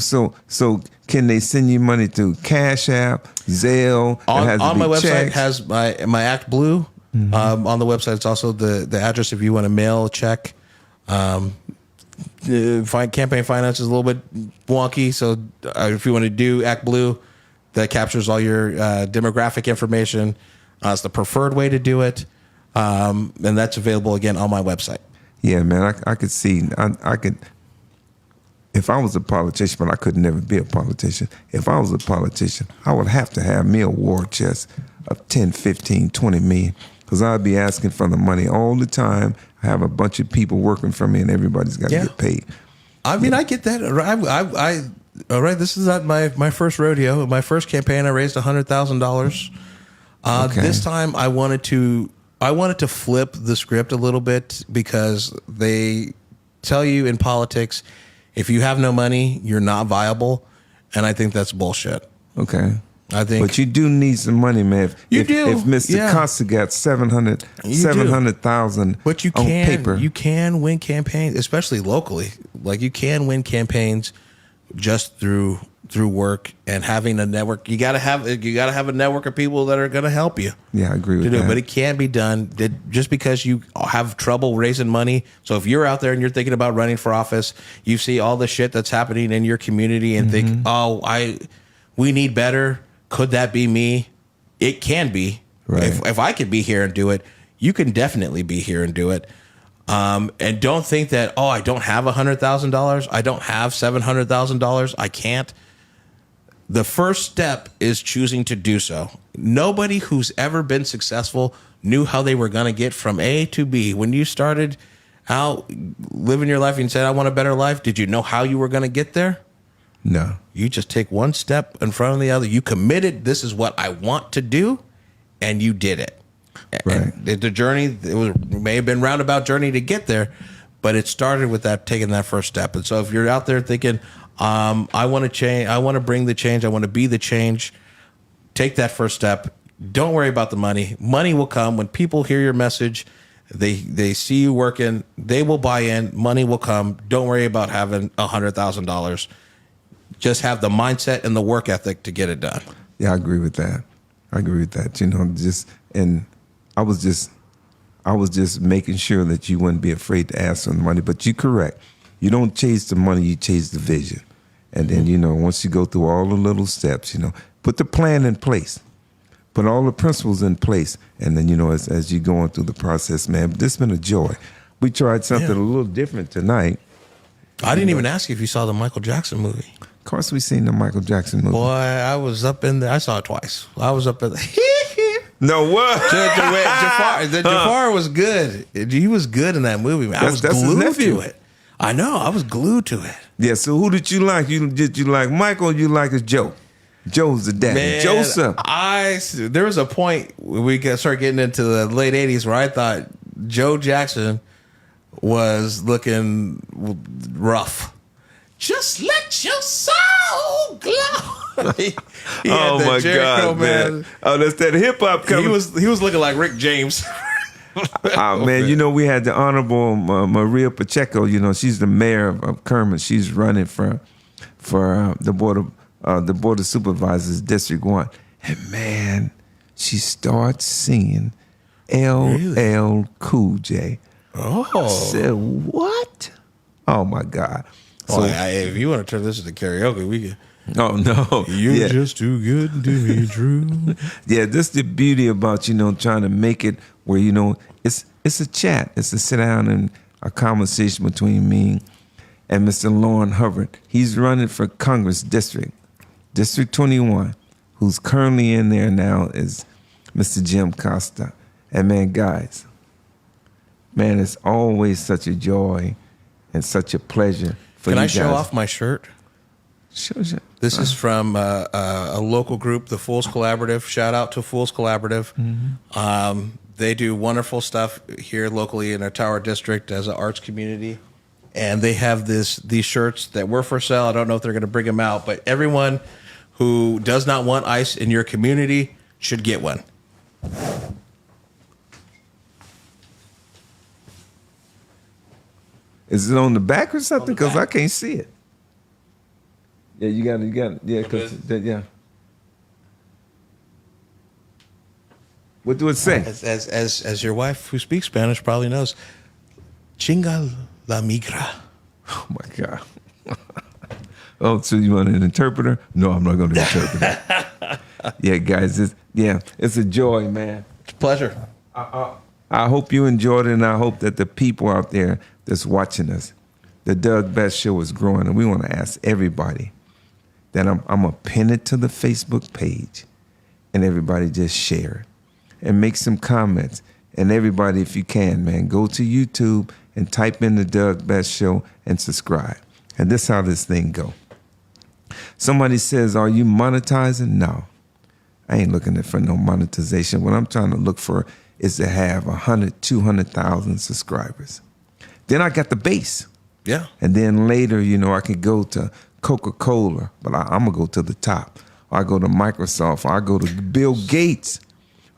can they send you money through Cash App, Zelle? On my website has my Act Blue. On the website, it's also the address if you want to mail a check. Campaign finance is a little bit wonky, so if you want to do Act Blue, that captures all your demographic information. It's the preferred way to do it, and that's available again on my website. Yeah, man, I could see. I could, if I was a politician, but I could never be a politician. If I was a politician, I would have to have me a war chest of 10, 15, 20 million, because I'd be asking for the money all the time. I have a bunch of people working for me, and everybody's got to get paid. I mean, I get that. All right, this is not my first rodeo. My first campaign, I raised $100,000. This time, I wanted to flip the script a little bit, because they tell you in politics, if you have no money, you're not viable, and I think that's bullshit. Okay. I think. But you do need some money, man. If Mr. Costa got 700,000 but you on can, paper. You can win campaigns, especially locally. Like you can win campaigns just through work and having a network. You gotta have a network of people that are gonna help you. Yeah, I agree with that. But it can be done just because you have trouble raising money. So if you're out there and you're thinking about running for office, you see all the shit that's happening in your community and think, we need better. Could that be me? It can be. Right. If I could be here and do it, you can definitely be here and do it. And don't think that, I don't have $100,000. I don't have $700,000. I can't. The first step is choosing to do so. Nobody who's ever been successful knew how they were going to get from A to B. When you started out living your life and said, I want a better life, did you know how you were going to get there? No. You just take one step in front of the other. You committed, this is what I want to do, and you did it. Right. And the journey, may have been a roundabout journey to get there, but it started with taking that first step. And so if you're out there thinking, I want to change, I want to bring the change, I want to be the change, take that first step. Don't worry about the money. Money will come when people hear your message. They see you working, they will buy in, money will come. Don't worry about having $100,000. Just have the mindset and the work ethic to get it done. Yeah, I agree with that. I was just making sure that you wouldn't be afraid to ask for the money. But you're correct. You don't chase the money, you chase the vision. And then, once you go through all the little steps, put the plan in place. Put all the principles in place. And then, as you're going through the process, man, this has been a joy. We tried something a little different tonight. I didn't even ask you if you saw the Michael Jackson movie. Of course, we seen the Michael Jackson movie. Boy, I was up in there. I saw it twice. I was up in there. No, what? Jafar was good. He was good in that movie, man. I was glued to it. I know. I was glued to it. Yeah, so who did you like? Did you like Michael or you like his Joe? Joe's the daddy. Man, Joseph. There was a point we started getting into the late 80s where I thought Joe Jackson was looking rough. Just let your soul glow. he oh my Jericho, God, man! Oh, that's that hip hop coming. He was looking like Rick James. Oh man, we had the Honorable Maria Pacheco. She's the mayor of Kermit. She's running for the board of supervisors, District 1. And man, she starts singing LL Cool J. Oh, I said what? Oh my God! So if you want to turn this into karaoke, we can. Oh no, you're just too good to be true. Yeah, this is the beauty about trying to make it where it's a chat, it's a sit down and a conversation between me and Mr. Lourin Hubbard. He's running for Congress District 21. Who's currently in there now is Mr. Jim Costa. And man, guys, man, it's always such a joy and such a pleasure for you guys. Can I show off my shirt? Sure. This is from a local group, the Fools Collaborative. Shout out to Fools Collaborative. Mm-hmm. They do wonderful stuff here locally in our Tower District as an arts community. And they have these shirts that were for sale. I don't know if they're going to bring them out, but everyone who does not want ICE in your community should get one. Is it on the back or something? Because I can't see it. Yeah, you got it. Yeah, yeah. What do it say? As your wife who speaks Spanish probably knows, chinga la migra. Oh my God. Oh, so you want an interpreter? No, I'm not going to interpret it. Yeah, guys, it's a joy, man. It's a pleasure. I hope you enjoyed it, and I hope that the people out there that's watching us, the Doug Best Show is growing, and we want to ask everybody that I'm going to pin it to the Facebook page, and everybody just share it and make some comments. And everybody, if you can, man, go to YouTube and type in the Doug Best Show and subscribe. And this is how this thing go. Somebody says, are you monetizing? No, I ain't looking for no monetization. What I'm trying to look for is to have 100, 200,000 subscribers. Then I got the base. Yeah. And then later, I could go to Coca-Cola, but I'm going to go to the top. or I go to Microsoft, or I go to Bill Gates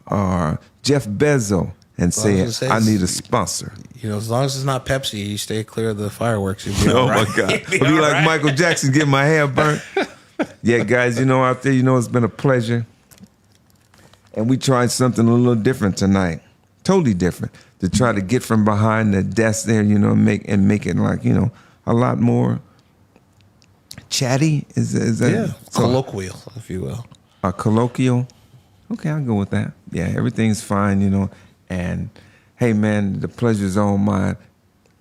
or Jeff Bezos and say, I need a sponsor. You know, as long as it's not Pepsi, you stay clear of the fireworks. You'll be all Oh, right. my God. You'll I'll be all like right. Michael Jackson, get my hair burnt. Yeah, guys, you know, out there, you know, it's been a pleasure. And we tried something a little different tonight. Totally different. To try to get from behind the desk there, you know, make it like, you know, a lot more chatty. Is that Yeah, so, colloquial, if you will. a colloquial? Okay, I'll go with that. Yeah, everything's fine, you know. And hey, man, the pleasure's all mine.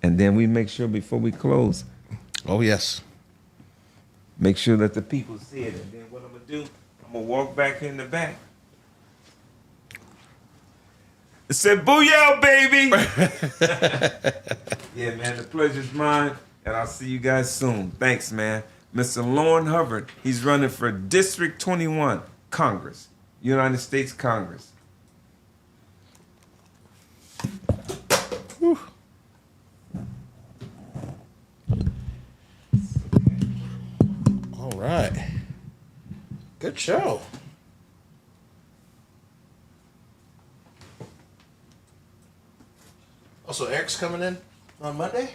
And then we make sure before we close, Oh, yes. make sure that the people see it. And then what I'm going to do, I'm going to walk back in the back. It said, booyah, baby. Yeah, man, the pleasure's mine. And I'll see you guys soon. Thanks, man. Mr. Lourin Hubbard, he's running for District 21, Congress, United States Congress. Whew. All right. Good show. Oh, so Eric's coming in on Monday?